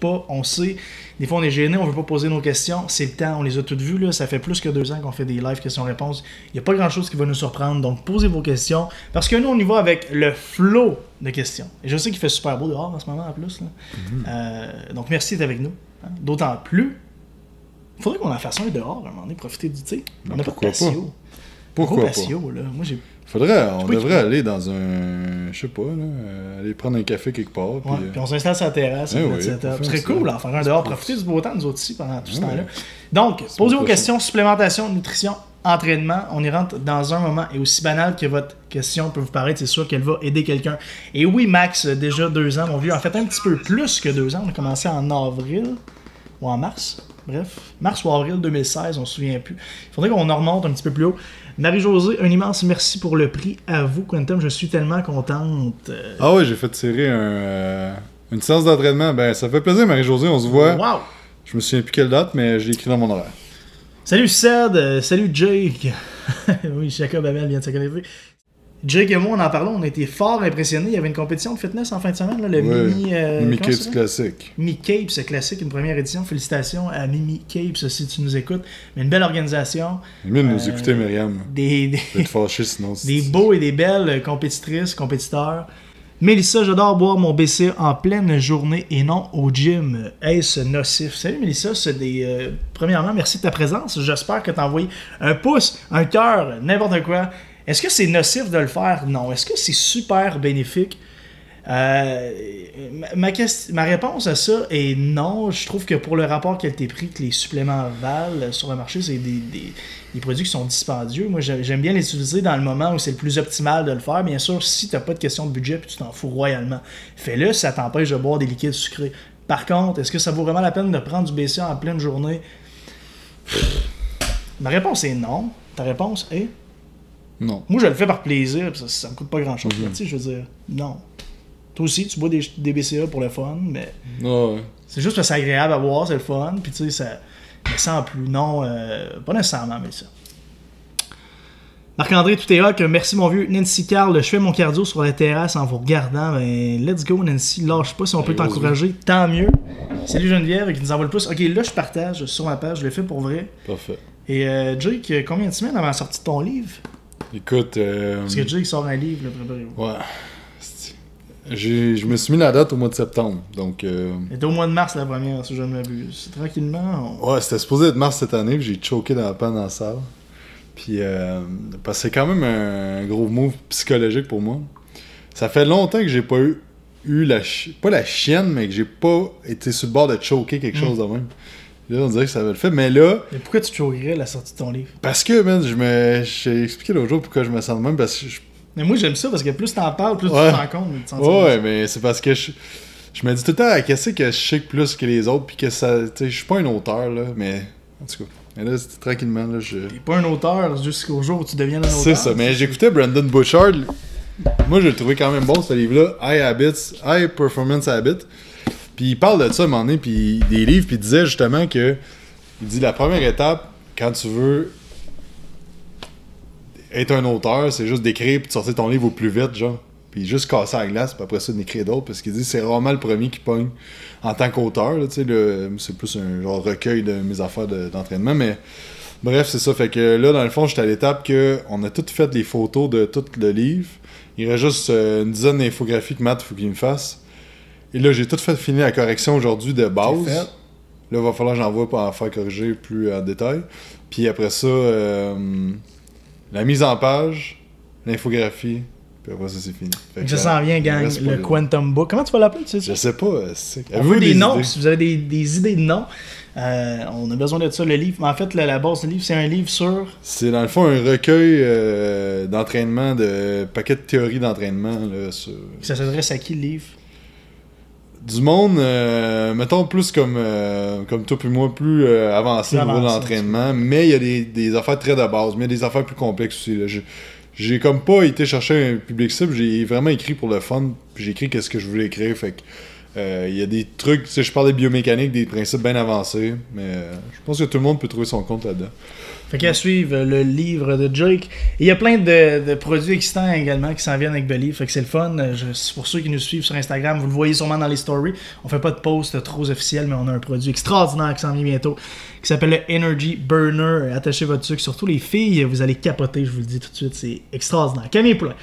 pas, on sait. Des fois, on est gêné, on veut pas poser nos questions. C'est le temps, on les a toutes vues, là. Ça fait plus que 2 ans qu'on fait des live questions-réponses. Il n'y a pas grand-chose qui va nous surprendre, donc posez vos questions. Parce que nous, on y va avec le flow de questions. Et je sais qu'il fait super beau dehors en ce moment, en plus. Là. Donc, merci d'être avec nous. Hein. D'autant plus, il faudrait qu'on en fasse un dehors, à un moment donné, profiter du thé. On n'a pas de patio. Pourquoi pas? Patio, là. Moi, j'ai... On devrait aller dans un... Je sais pas, là, aller prendre un café quelque part. Puis on s'installe sur la terrasse. Ce serait cool, en faire un dehors. Profiter du beau temps, nous autres ici, pendant tout ce temps-là. Donc, posez vos questions, supplémentation, nutrition, entraînement. On y rentre dans un moment. Et aussi banal que votre question peut vous paraître, c'est sûr qu'elle va aider quelqu'un. Et oui, Max, déjà 2 ans, mon vieux. En fait, un petit peu plus que 2 ans. On a commencé en avril ou en mars. Bref, mars ou avril 2016, on se souvient plus. Il faudrait qu'on en remonte un petit peu plus haut. Marie-Josée, un immense merci pour le prix. À vous, Quentin, je suis tellement contente. Ah ouais, j'ai fait tirer une séance d'entraînement. Ben, ça fait plaisir, Marie-Josée, on se voit. Wow! Je me souviens plus quelle date, mais j'ai écrit dans mon horaire. Salut Ced, salut Jake. Oui, Jacob Abel vient de se connecter. Jake et moi, on en parlait, on a été fort impressionnés. Il y avait une compétition de fitness en fin de semaine, là, le Mimi Capes classique. Mimi Capes classique, une première édition. Félicitations à Mimi Capes si tu nous écoutes. Mais une belle organisation. Mieux de nous écouter, Myriam. Des fâché, sinon, des beaux et des belles compétitrices, compétiteurs. Mélissa, j'adore boire mon BCA en pleine journée et non au gym. Est-ce nocif? Salut Mélissa, c'est des... premièrement, merci de ta présence. J'espère que tu as envoyé un pouce, un cœur, n'importe quoi. Est-ce que c'est nocif de le faire? Non. Est-ce que c'est super bénéfique? Ma réponse à ça est non. Je trouve que pour le rapport qualité-prix que les suppléments valent sur le marché, c'est des produits qui sont dispendieux. Moi, j'aime bien les utiliser dans le moment où c'est le plus optimal de le faire. Bien sûr, si tu n'as pas de question de budget et tu t'en fous royalement, fais-le si ça t'empêche de boire des liquides sucrés. Par contre, est-ce que ça vaut vraiment la peine de prendre du BCA en pleine journée? Ma réponse est non. Ta réponse est... Non. Moi, je le fais par plaisir, ça me coûte pas grand-chose. Tu sais, je veux dire, non. Toi aussi, tu bois des BCA pour le fun, mais c'est juste parce que c'est agréable à boire, c'est le fun, puis tu sais, ça... Mais sans plus, non, pas nécessairement, mais ça. Marc-André, tout est hot, merci mon vieux. Nancy Carl, je fais mon cardio sur la terrasse en vous regardant. Ben, let's go, Nancy, lâche pas si on peut t'encourager, tant mieux. Salut Geneviève qui nous envoie le pouce. Ok, là, je partage sur ma page, je l'ai fait pour vrai. Parfait. Et Jake, combien de semaines avant la sortie de ton livre? Écoute... Parce que Jake sort un livre, là, préparez-vous. Ouais. Je me suis mis la date au mois de septembre, donc... C'était au mois de mars la première, si je ne m'abuse. Tranquillement, Ouais, c'était supposé être mars cette année, puis j'ai choqué dans la panne dans la salle. Puis, parce que c'est quand même un gros move psychologique pour moi. Ça fait longtemps que j'ai pas eu pas la chienne, mais que j'ai pas été sur le bord de choquer quelque chose de même. Là, on dirait que ça avait le fait, mais là... Mais pourquoi tu choquerais la sortie de ton livre? Parce que, man, j'ai expliqué l'autre jour pourquoi je me sens de même, parce que... Mais moi, j'aime ça, parce que plus t'en parles, plus tu te rends compte. Ouais, mais c'est parce que je me dis tout le temps, qu'est-ce que je shake plus que les autres, puis que ça... Tu sais, je suis pas un auteur, là, mais... En tout cas, mais là, c'était tranquillement, là, T'es pas un auteur jusqu'au jour où tu deviens un auteur. C'est ça, mais j'écoutais Brandon Bouchard. Moi, je le trouvais quand même bon, ce livre-là, High Performance Habits. Puis il parle de ça à un moment donné, puis des livres, puis il disait justement que... Il dit, la première étape, quand tu veux être un auteur, c'est juste d'écrire puis de sortir ton livre au plus vite, genre. Puis juste casser la glace, puis après ça, d'écrire d'autres, parce qu'il dit c'est rarement le premier qui pogne en tant qu'auteur, tu sais, c'est plus un genre recueil de mes affaires d'entraînement, mais bref, c'est ça. Fait que là, dans le fond, j'étais à l'étape que on a toutes fait les photos de tout le livre. Il reste juste une dizaine d'infographies que Matt, il faut qu'il me fasse. Et là, j'ai tout fait finir la correction aujourd'hui de base. Là, il va falloir que j'envoie pour en faire corriger plus en détail. Puis après ça, la mise en page, l'infographie, puis après ça, c'est fini. Ça s'en vient, gang, le Quantum Book. Comment tu vas l'appeler, tu sais? Je sais pas. On veut des noms, si vous avez des idées de noms. On a besoin de ça, le livre. Mais en fait, la base du livre, c'est un livre sur... C'est dans le fond un recueil d'entraînement, de paquets de théories d'entraînement. Là, sur... Ça s'adresse à qui, le livre? Du monde, mettons plus comme toi puis moi, plus avancé au niveau de l'entraînement, mais il y a des affaires très de base, mais il y a des affaires plus complexes aussi. Là. J'ai comme pas été chercher un public cible, j'ai vraiment écrit pour le fun, puis j'ai écrit qu'est-ce que je voulais écrire, fait que Il y a des trucs, tu sais, je parle de biomécanique, des principes bien avancés, mais je pense que tout le monde peut trouver son compte là-dedans. Fait qu'à suivre le livre de Jake. Et il y a plein de produits excitants également qui s'en viennent avec Believe. Fait que c'est le fun. Pour ceux qui nous suivent sur Instagram, vous le voyez sûrement dans les stories. On fait pas de post trop officiel, mais on a un produit extraordinaire qui s'en vient bientôt, qui s'appelle le Energy Burner. Attachez votre sucre. Surtout les filles, vous allez capoter, je vous le dis tout de suite. C'est extraordinaire. Camille Poulin.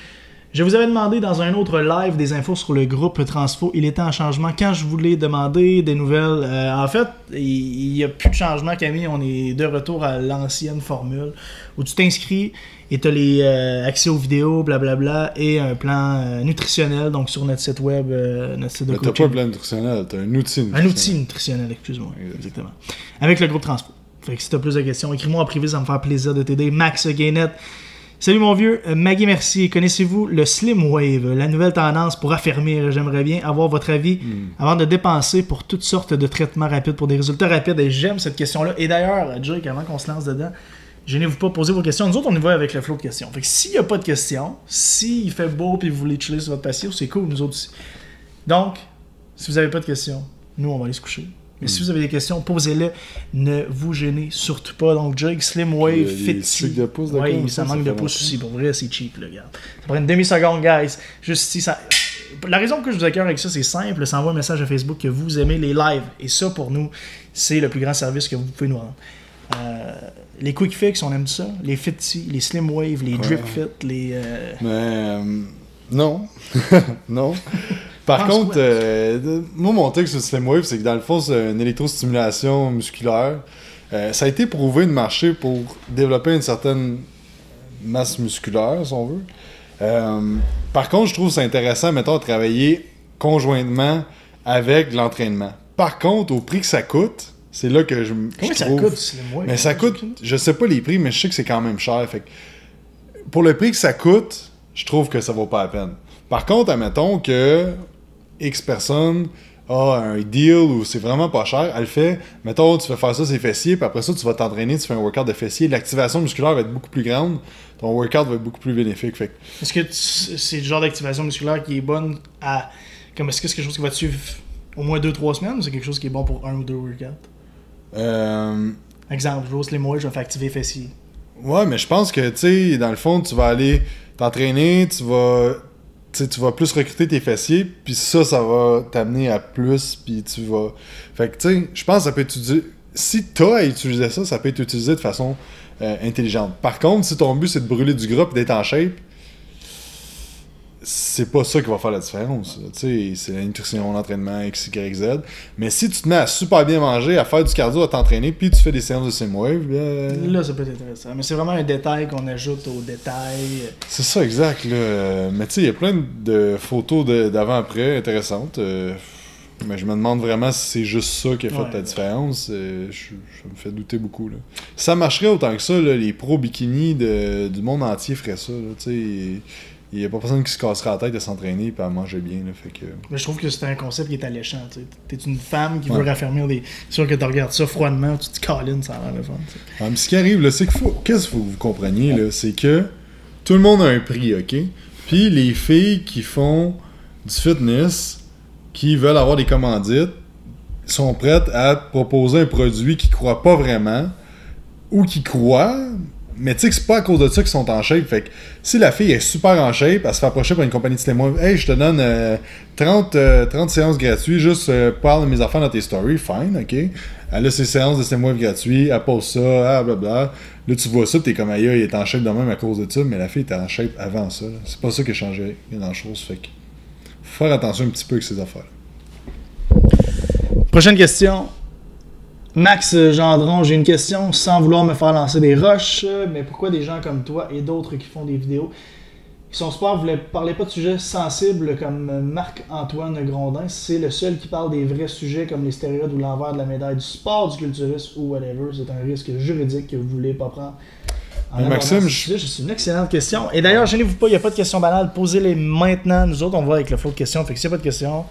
Je vous avais demandé dans un autre live des infos sur le groupe Transfo. Il était en changement. Quand je voulais demander des nouvelles, en fait, il n'y a plus de changement, Camille. On est de retour à l'ancienne formule où tu t'inscris et tu as les accès aux vidéos, blablabla, et un plan nutritionnel, donc sur notre site web, notre site de coaching. Tu n'as pas un plan nutritionnel, tu as un outil nutritionnel. Un outil nutritionnel, excuse-moi. Exactement. Avec le groupe Transfo. Fait que si tu as plus de questions, écris-moi en privé, ça va me faire plaisir de t'aider. Max Gainette. Salut mon vieux, Maggie Mercier, connaissez-vous le Slim Wave, la nouvelle tendance pour affermir? J'aimerais bien avoir votre avis avant de dépenser pour toutes sortes de traitements rapides pour des résultats rapides. Et j'aime cette question-là. Et d'ailleurs, Jake, avant qu'on se lance dedans, gênez-vous pas, posez vos questions. Nous autres, on y va avec le flow de questions. Fait que s'il n'y a pas de questions, s'il fait beau et vous voulez chiller sur votre patio, c'est cool, nous autres aussi. Donc, si vous n'avez pas de questions, nous, on va aller se coucher. Mais si vous avez des questions, posez-les. Ne vous gênez surtout pas. Donc, Jake, Slim Wave, Fit. De pouce, oui, ça manque de pouce aussi. Pour vrai, c'est cheap, là, regarde. Ça prend une demi-seconde, guys. Juste ici, ça... La raison que je vous accueille avec ça, c'est simple. Ça envoie un message à Facebook que vous aimez les lives. Et ça, pour nous, c'est le plus grand service que vous pouvez nous rendre. Les Quick Fix, on aime ça. Les Fitty, les Slim Wave, les Drip Fit, les... Mais... non. Non. Par contre, moi, mon truc sur le Slim Wave, c'est que dans le fond, c'est une électrostimulation musculaire. Ça a été prouvé de marcher pour développer une certaine masse musculaire, si on veut. Par contre, je trouve ça intéressant, mettons, de travailler conjointement avec l'entraînement. Par contre, au prix que ça coûte, c'est là que je Combien ça trouve... coûte, Slim Wave? Mais ça coûte... Je sais pas les prix, mais je sais que c'est quand même cher. Fait que pour le prix que ça coûte, je trouve que ça vaut pas la peine. Par contre, admettons que X personne a un deal où c'est vraiment pas cher, elle fait, mettons, tu fais faire ça, c'est fessiers, puis après ça, tu vas t'entraîner, tu fais un workout de fessiers, l'activation musculaire va être beaucoup plus grande, ton workout va être beaucoup plus bénéfique. Fait. Est-ce que c'est le genre d'activation musculaire qui est bonne à... Comme est-ce que c'est quelque chose qui va te suivre au moins 2-3 semaines, ou c'est quelque chose qui est bon pour 1 ou 2 workouts? Exemple, je vais Slim Wave, je vais faire activer les fessiers. Ouais, mais je pense que, tu sais, dans le fond, tu vas aller t'entraîner, tu vas plus recruter tes fessiers, puis ça va t'amener à plus, puis tu vas... Fait que, tu sais, je pense que ça peut être utilisé... Si t'as à utiliser ça, ça peut être utilisé de façon intelligente. Par contre, si ton but, c'est de brûler du gras et d'être en shape, c'est pas ça qui va faire la différence. Tu sais, c'est la nutrition, l'entraînement, X, Y, Z. Mais si tu te mets à super bien manger, à faire du cardio, à t'entraîner, puis tu fais des séances de Slim Wave, là, ça peut être intéressant. Mais c'est vraiment un détail qu'on ajoute au détail. C'est ça, exact. Là. Mais tu sais, il y a plein de photos d'avant-après intéressantes. Mais je me demande vraiment si c'est juste ça qui a fait la différence. Ça me fait douter beaucoup. Là. Si ça marcherait autant que ça, là, les pros bikini du monde entier feraient ça. Tu sais... Il n'y a pas personne qui se casserait la tête de s'entraîner et à manger bien. Là, fait que... Mais je trouve que c'est un concept qui est alléchant. Tu es une femme qui veut raffermir des... C'est sûr que tu regardes ça froidement, tu te câlines, ça a l'air le fun. Mais ce qui arrive, là, c'est qu'est-ce qu'il faut que vous compreniez, là, c'est que tout le monde a un prix, OK? Puis les filles qui font du fitness, qui veulent avoir des commandites, sont prêtes à proposer un produit qu'ils ne croient pas vraiment ou qui croient... Mais tu sais que c'est pas à cause de ça qu'ils sont en shape. Fait que si la fille est super en shape, elle se fait approcher par une compagnie de Slim Wave. Hey, je te donne 30 séances gratuites juste parle de mes affaires dans tes stories. Fine, ok. Elle a ses séances de Slim Wave gratuites, elle pose ça, blablabla. Là, tu vois ça, t'es comme aïe, il est en shape de même à cause de ça. Mais la fille était en shape avant ça. Là. C'est pas ça qui a changé dans la chose. Fait que faut faire attention un petit peu avec ces affaires. Prochaine question. Max Gendron, j'ai une question sans vouloir me faire lancer des roches, mais pourquoi des gens comme toi et d'autres qui font des vidéos qui sont sport, vous ne parlez pas de sujets sensibles comme Marc-Antoine Grondin, c'est le seul qui parle des vrais sujets comme les stéroïdes ou l'envers de la médaille du sport, du culturisme ou whatever, c'est un risque juridique que vous ne voulez pas prendre. Maxime, c'est une excellente question. Et d'ailleurs, gênez-vous pas, il n'y a pas de questions banales, posez-les maintenant. Nous autres, on va avec le flow de questions, fait que s'il n'y a pas de questions,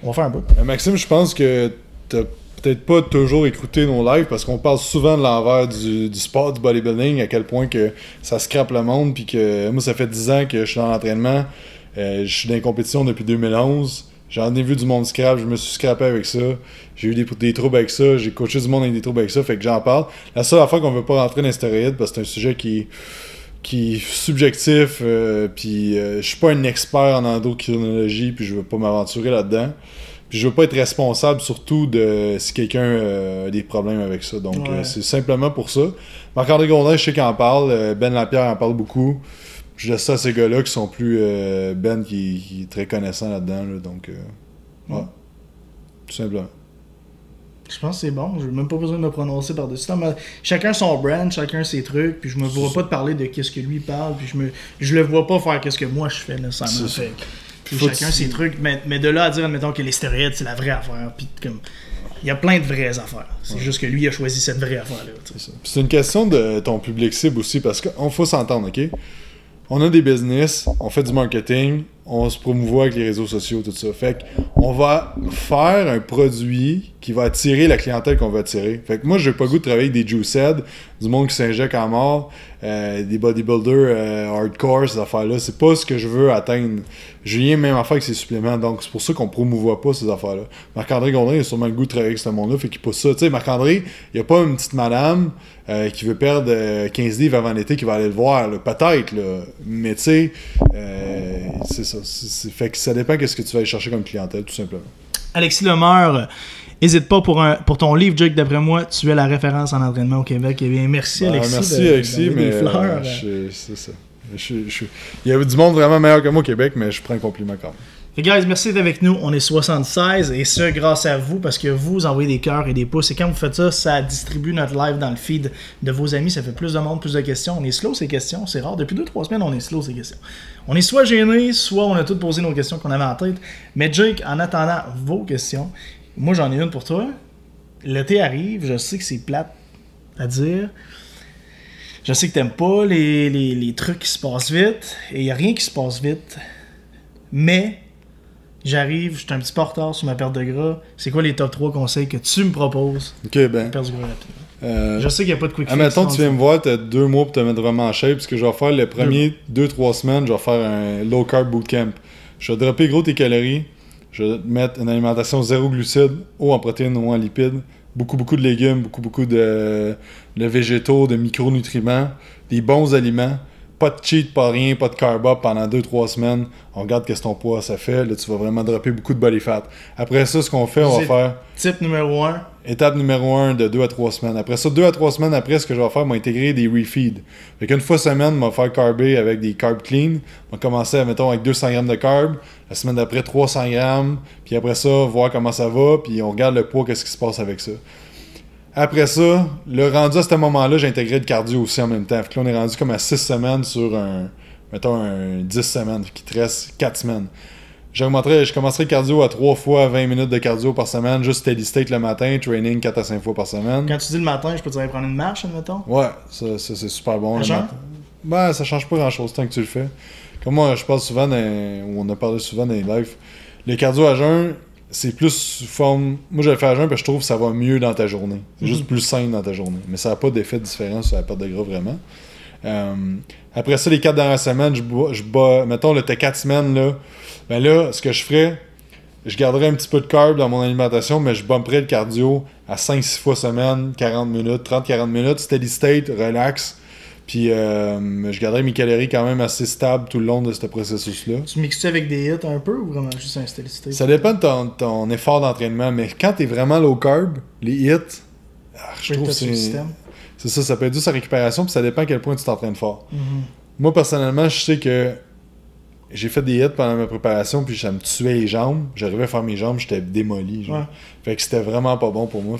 on va faire un bout. Maxime, je pense que t'as peut-être pas toujours écouter nos lives parce qu'on parle souvent de l'envers du sport, du bodybuilding, à quel point que ça scrape le monde, puis que moi ça fait 10 ans que je suis dans l'entraînement, je suis dans les compétitions depuis 2011, J'en ai vu du monde scrap, je me suis scrappé avec ça. J'ai eu des troubles avec ça, j'ai coaché du monde avec des troubles avec ça, fait que j'en parle. La seule affaire qu'on veut pas rentrer dans les stéroïdes, parce que c'est un sujet qui est subjectif, puis je suis pas un expert en endocrinologie, puis je veux pas m'aventurer là-dedans. Puis je veux pas être responsable surtout de si quelqu'un a des problèmes avec ça. Donc c'est simplement pour ça. Marc-André Gondin, je sais qu'il en parle, Ben Lapierre en parle beaucoup. Je laisse ça à ces gars-là qui sont plus Ben qui est très connaissant là-dedans. Là, donc ouais. Tout simplement. Je pense que c'est bon, j'ai même pas besoin de me prononcer par-dessus. Chacun son brand, chacun ses trucs, puis je me vois pas de parler de qu'est-ce que lui parle, puis je le vois pas faire qu'est-ce que moi je fais nécessairement. Chacun ses trucs, mais de là à dire, admettons que les stéroïdes c'est la vraie affaire, puis comme il y a plein de vraies affaires. C'est juste que lui a choisi cette vraie affaire-là. C'est une question de ton public cible aussi, parce qu'on faut s'entendre, ok? On a des business, on fait du marketing, on se promouvoit avec les réseaux sociaux, tout ça. Fait qu'on va faire un produit qui va attirer la clientèle qu'on veut attirer. Fait que moi, j'ai pas le goût de travailler avec des juiceheads, du monde qui s'injecte à mort, des bodybuilders hardcore, ces affaires-là. C'est pas ce que je veux atteindre. Je viens même à faire avec ces suppléments, donc c'est pour ça qu'on promouvoit pas ces affaires-là. Marc-André Gondin, il a sûrement le goût de travailler avec ce monde-là, fait qu'il pousse ça. Tu sais, Marc-André, il y a pas une petite madame qui veut perdre 15 livres avant l'été qui va aller le voir, là. Peut-être, là. Mais tu sais, c'est ça. Fait que ça dépend de ce que tu vas aller chercher comme clientèle, tout simplement. Alexis Lemeur, n'hésite pas pour ton livre, Jake, d'après moi, tu es la référence en entraînement au Québec. Eh bien, merci Alexis. Merci Alexis, mais c'est ça. Il y a du monde vraiment meilleur que moi au Québec, mais je prends un compliment quand même. Et guys, merci d'être avec nous. On est 76 et ce grâce à vous parce que vous envoyez des cœurs et des pouces. Et quand vous faites ça, ça distribue notre live dans le feed de vos amis. Ça fait plus de monde, plus de questions. On est slow ces questions. C'est rare. Depuis 2-3 semaines, on est slow ces questions. On est soit gêné, soit on a toutes posé nos questions qu'on avait en tête. Mais Jake, en attendant vos questions, moi j'en ai une pour toi. L'été arrive. Je sais que c'est plate à dire. Je sais que t'aimes pas les trucs qui se passent vite. Et il n'y a rien qui se passe vite. Mais j'arrive, je suis un petit peu en retard sur ma perte de gras. C'est quoi les top 3 conseils que tu me proposes pour perdre du gras rapidement? Je sais qu'il n'y a pas de quick fix. Admettons, tu viens me voir, tu as 2 mois pour te mettre vraiment en shape. Ce que je vais faire, les premiers 2-3 semaines, je vais faire un low carb bootcamp. Je vais dropper gros tes calories. Je vais te mettre une alimentation zéro glucides, haut en protéines, haut en lipides. Beaucoup de légumes, beaucoup de végétaux, de micronutriments, des bons aliments. Pas de cheat, pas rien, pas de carb up pendant 2-3 semaines. On regarde qu'est-ce que ton poids ça fait. Là, tu vas vraiment dropper beaucoup de body fat. Après ça, ce qu'on fait, on va faire... Type numéro 1. Étape numéro 1 de 2 à 3 semaines. Après ça, 2 à 3 semaines après, ce que je vais faire, je vais intégrer des refeeds. Fait qu'une fois semaine, je vais faire carber avec des carbs clean. On va commencer, mettons, avec 200 grammes de carb. La semaine d'après, 300 grammes. Puis après ça, voir comment ça va. Puis on regarde le poids, qu'est-ce qui se passe avec ça. Après ça, le rendu à ce moment-là, j'ai intégré le cardio aussi en même temps. Fait que là, on est rendu comme à 6 semaines sur un 10 semaines, qui te reste 4 semaines. Je commencerai le cardio à 3 fois 20 minutes de cardio par semaine, juste steady state le matin, training 4 à 5 fois par semaine. Quand tu dis le matin, je peux te dire prendre une marche, admettons? Ouais, ça c'est super bon. Le matin. Ben, ça change pas grand-chose tant que tu le fais. Comme moi, je parle souvent, on a parlé souvent dans les lives, le cardio à jeun, c'est plus sous forme... Moi, je le fais à jeun parce que je trouve que ça va mieux dans ta journée. C'est juste plus simple dans ta journée. Mais ça n'a pas d'effet différent sur la perte de gras, vraiment. Après ça, les 4 dernières semaines, je bats... Mettons, là, t'as 4 semaines, là. Ben là, ce que je ferais, je garderais un petit peu de carb dans mon alimentation, mais je bumperais le cardio à 5-6 fois semaine, 40 minutes, 30-40 minutes, steady state, relax. Puis je garderais mes calories quand même assez stables tout le long de ce processus-là. Tu mixes-tu avec des hits un peu ou vraiment juste un steady state? Ça dépend de ton effort d'entraînement, mais quand t'es vraiment low carb, les hits, je trouve que c'est ça, ça peut être juste sa récupération, puis ça dépend à quel point tu t'entraînes fort. Moi, personnellement, je sais que j'ai fait des hits pendant ma préparation, puis ça me tuait les jambes. J'arrivais à faire mes jambes, j'étais démoli. Genre. Ouais. Fait que c'était vraiment pas bon pour moi.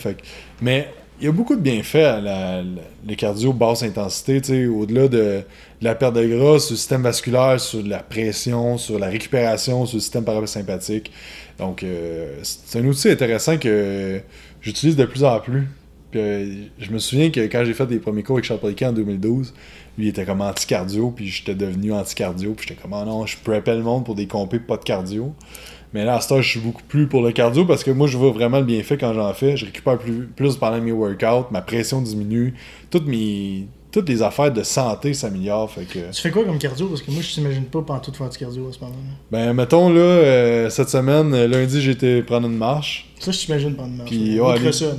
Mais il y a beaucoup de bienfaits à le cardio basse intensité, au-delà de la perte de gras, sur le système vasculaire, sur la pression, sur la récupération, sur le système parasympathique. Donc, c'est un outil intéressant que j'utilise de plus en plus. Puis, je me souviens que quand j'ai fait des premiers cours avec Charles Poliquin en 2012, lui il était comme anti-cardio, puis j'étais devenu anti-cardio, puis j'étais comme oh non, je preppais le monde pour des compés pas de cardio. Mais là, à ce temps, je suis beaucoup plus pour le cardio parce que moi, je vois vraiment le bienfait quand j'en fais. Je récupère plus pendant mes workouts, ma pression diminue, toutes mes toutes les affaires de santé s'améliorent. Fait que... Tu fais quoi comme cardio? Parce que moi, je t'imagine pas pantoute faire du cardio à ce moment-là. Ben, mettons, là, cette semaine, lundi, j'ai été prendre une marche. Ça, je t'imagine prendre une marche. Puis,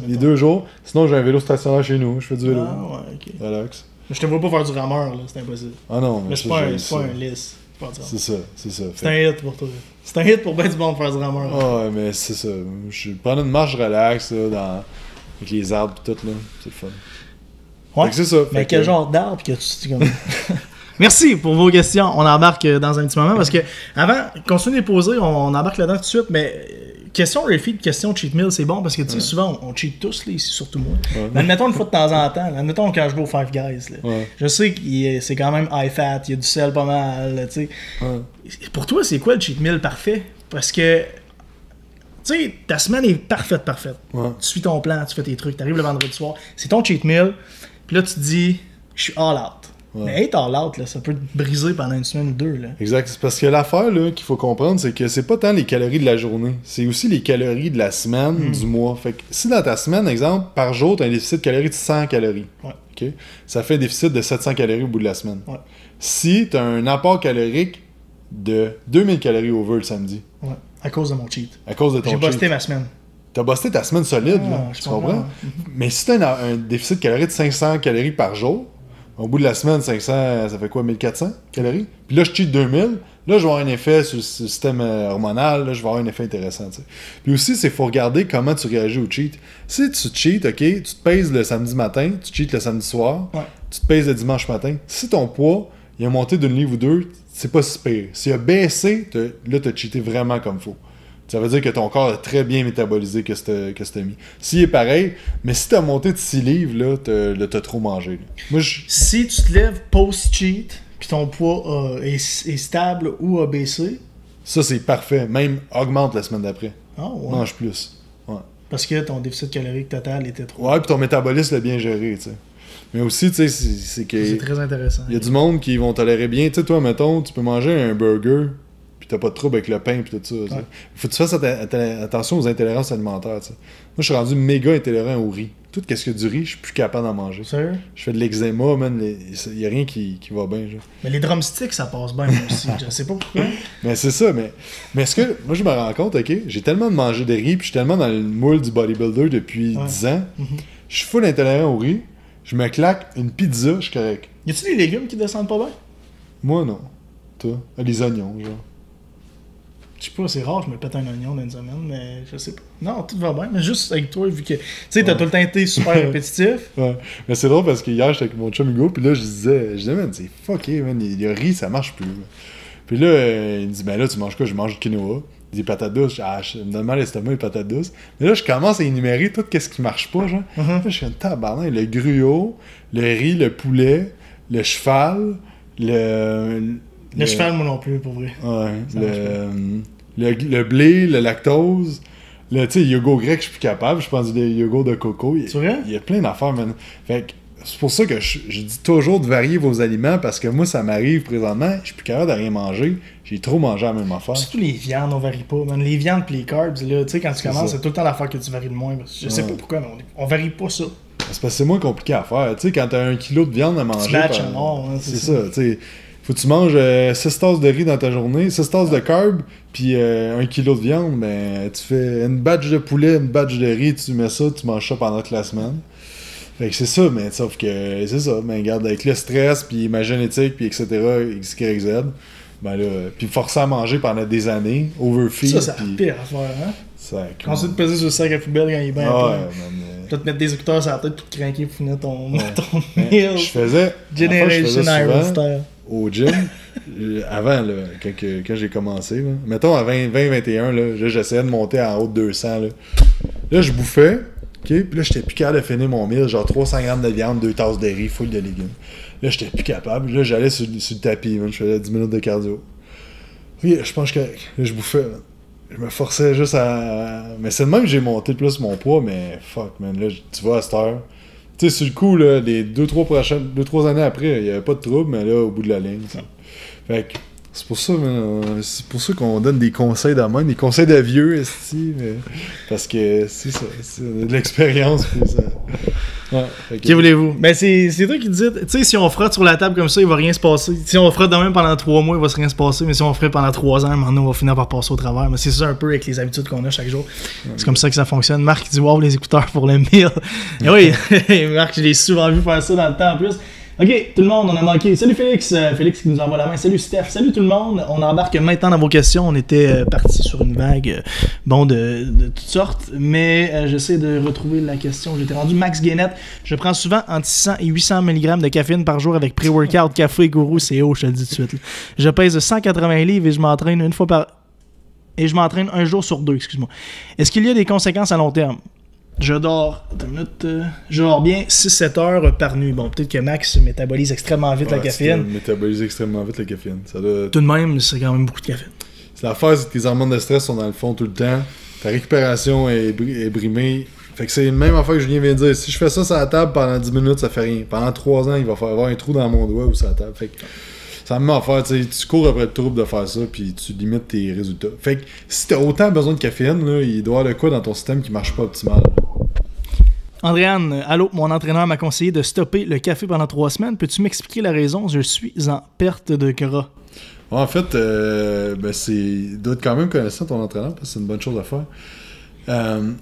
les 2 jours. Sinon, j'ai un vélo stationnaire chez nous. Je fais du vélo. Ah, ouais, ok. Relax. Mais je te vois pas faire du rameur, là. C'est impossible. Ah non, mais c'est pas un lisse. C'est ça. C'est un hit pour toi. C'est un hit pour bien du monde faire du rameur. Ah, ouais, mais c'est ça. Je prends une marche relax, là, avec les arbres et tout, là. C'est le fun. Ouais. C'est ça. Mais quel genre d'arbre que tu comme... Merci pour vos questions. On embarque dans un petit moment parce que avant, continuez de les poser, on embarque là-dedans tout de suite. Mais question refeed, question cheat meal, c'est bon parce que tu sais, souvent on cheat tous là, ici, surtout moi. Ouais. Mais admettons une fois de temps en temps, admettons quand je vais au Five Guys. Là, je sais que c'est quand même high fat, il y a du sel pas mal. Tu sais. Pour toi, c'est quoi le cheat meal parfait? Parce que tu sais, ta semaine est parfaite. Tu suis ton plan, tu fais tes trucs, tu arrives le vendredi soir, c'est ton cheat meal. Puis là, tu te dis, je suis all out. Mais être all out, là, ça peut te briser pendant une semaine ou 2. Là. Exact. C'est parce que l'affaire là, qu'il faut comprendre, c'est que c'est pas tant les calories de la journée, c'est aussi les calories de la semaine, du mois. Fait que si dans ta semaine, exemple, par jour, tu as un déficit de calories de 100 calories, okay? Ça fait un déficit de 700 calories au bout de la semaine. Si tu as un apport calorique de 2000 calories over le samedi. À cause de mon cheat. À cause de ton cheat. J'ai busté ma semaine. T'as busté ta semaine solide, là, tu comprends? Mais si t'as un déficit calorique de 500 calories par jour, au bout de la semaine, 500, ça fait quoi, 1400 calories? Puis là, je cheat 2000, là, je vais avoir un effet sur le système hormonal, là, je vais avoir un effet intéressant, tu sais. Puis aussi, il faut regarder comment tu réagis au cheat. Si tu cheats, OK, tu te pèses le samedi matin, tu cheats le samedi soir, tu te pèses le dimanche matin. Si ton poids, il a monté d'une livre ou deux, c'est pas si pire. S'il a baissé, là, t'as cheaté vraiment comme il faut. Ça veut dire que ton corps a très bien métabolisé que c'était mis. S'il est pareil, mais si t'as monté de 6 livres, là, t'as trop mangé. Là. Moi, si tu te lèves post-cheat, puis ton poids est stable ou a baissé... Ça, c'est parfait. Même augmente la semaine d'après. Ah ouais? Mange plus. Ouais. Parce que ton déficit calorique total était trop... Ouais, puis ton métabolisme l'a bien géré, tu sais. Mais aussi, tu sais, c'est que... C'est très intéressant. Il y a du monde qui vont tolérer bien. Tu sais, toi, mettons, tu peux manger un burger... T'as pas de trouble avec le pain et tout ça. Faut que tu fasses attention aux intolérances alimentaires. T'sais. Moi, je suis rendu méga intolérant au riz. Tout ce que du riz, je suis plus capable d'en manger. Sérieux? Je fais de l'eczéma, man. Il y a rien qui va bien. Genre. Mais les drumsticks, ça passe bien aussi. Je sais pas pourquoi. Mais c'est ça. Mais est-ce que moi, je me rends compte, OK, j'ai tellement mangé de riz, puis je suis tellement dans le moule du bodybuilder depuis 10 ans. Je suis full intolérant au riz. Je me claque une pizza, je suis correct. Y a-tu des légumes qui descendent pas bien? Moi, non. Toi? Les oignons, genre. Je sais pas, c'est rare, je me pète un oignon dans une semaine, mais je sais pas. Non, tout va bien, mais juste avec toi, vu que, tu sais, t'as tout le temps été super répétitif. Ouais, mais c'est drôle parce que hier, j'étais avec mon chum Hugo, puis là, je disais, man, c'est fucké, man, le riz, ça marche plus. Man. Puis là, il me dit, ben là, tu manges quoi? Je mange du quinoa, des patates douces, je me donne mal l'estomac, les patates douces. Mais là, je commence à énumérer tout ce qui marche pas, genre. Là, je suis un tabarnak, le gruau, le riz, le poulet, le cheval, Le cheval, moi non plus, pour vrai. Ouais. Le blé, le lactose, tu sais, le yogourt grec, je suis plus capable. Je pense du yogourt de coco. C'est vrai? Il y a plein d'affaires, man. Fait que c'est pour ça que je dis toujours de varier vos aliments parce que moi, ça m'arrive présentement. Je suis plus capable de rien manger. J'ai trop mangé la même affaire. Surtout les viandes, on varie pas, man. Les viandes pis les carbs, là, tu sais, quand tu commences, c'est tout le temps l'affaire que tu varies le moins. Je sais pas pourquoi, mais on varie pas ça. C'est parce que c'est moins compliqué à faire. Tu sais, quand t'as 1 kilo de viande à manger. Tu matches à mort, hein, c'est ça, tu sais. Faut que tu manges 6 tasses de riz dans ta journée, 6 tasses de carbs, puis 1 kilo de viande, ben tu fais une batch de poulet, une batch de riz, tu mets ça, tu manges ça pendant toute la semaine. Fait que c'est ça, mais sauf que c'est ça, ben regarde, avec le stress, puis ma génétique, puis etc., X, Y, Z, ben là, puis forcer à manger pendant des années, overfeed. Ça, c'est la pire affaire, hein? Quand tu te peser sur le sac à poubelle quand il est bien plein. Tu vas te mettre des écouteurs sur la tête pour te craquer pour finir ton meal. Je faisais Generation Iron Style. Au gym, avant, là, quand j'ai commencé, là, mettons à 20-21, là, j'essayais de monter en haut de 200. Là, je bouffais, ok, puis là, j'étais plus capable de finir mon meal, genre 300 grammes de viande, 2 tasses de riz, full de légumes. Là, j'étais plus capable. Là, j'allais sur le tapis, man, je faisais 10 minutes de cardio. Oui, je pense que je bouffais, man. Je me forçais juste à... Mais c'est de même que j'ai monté plus mon poids, mais fuck, man, là, tu vois, à cette heure... Tu sais, sur le coup, là, les 2-3 années après, il n'y avait pas de trouble, mais là, au bout de la ligne, ça. Fait que c'est pour ça qu'on donne des conseils d'amène, des conseils de vieux, esti, mais parce que c'est ça, c'est de l'expérience, puis ça... Que voulez-vous? Ben, c'est toi qui dis, tu sais, si on frotte sur la table comme ça, il va rien se passer. Si on frotte de même pendant 3 mois, il va rien se passer. Mais si on ferait pendant 3 ans, maintenant, on va finir par passer au travers. Mais c'est ça un peu avec les habitudes qu'on a chaque jour. C'est comme ça que ça fonctionne. Marc dit, wow, les écouteurs pour le meal. Et oui, Marc, je l'ai souvent vu faire ça dans le temps en plus. Ok, tout le monde, on a manqué. Salut Félix, Félix qui nous envoie la main. Salut Steph, salut tout le monde. On embarque maintenant dans vos questions. On était parti sur une vague, de toutes sortes. Mais j'essaie de retrouver la question. J'étais rendu Max Guénette. Je prends souvent entre 600 et 800 mg de caféine par jour avec pré-workout, café, gourou, c'est haut, je te le dis tout de suite. Je pèse 180 livres et je m'entraîne une fois par... Et je m'entraîne un jour sur 2, excuse-moi. Est-ce qu'il y a des conséquences à long terme? Je dors bien 6-7 heures par nuit. Bon, peut-être que Max métabolise extrêmement vite la caféine. Métabolise extrêmement vite la caféine. Ça doit... Tout de même, c'est quand même beaucoup de caféine. C'est l'affaire, c'est que tes hormones de stress sont dans le fond tout le temps. Ta récupération est brimée. Fait que c'est une même affaire que Julien vient de dire. Si je fais ça sur la table pendant 10 minutes, ça fait rien. Pendant 3 ans, il va falloir avoir un trou dans mon doigt ou sur la table. Fait que ça me met à faire, tu cours après le trouble de faire ça, puis tu limites tes résultats. Fait que si t'as autant besoin de caféine, là, il doit y avoir de quoi dans ton système qui marche pas optimal. Andréane, allô, mon entraîneur m'a conseillé de stopper le café pendant 3 semaines. Peux-tu m'expliquer la raison? Je suis en perte de gras. En fait, il doit être quand même connaissant ton entraîneur, parce que c'est une bonne chose à faire.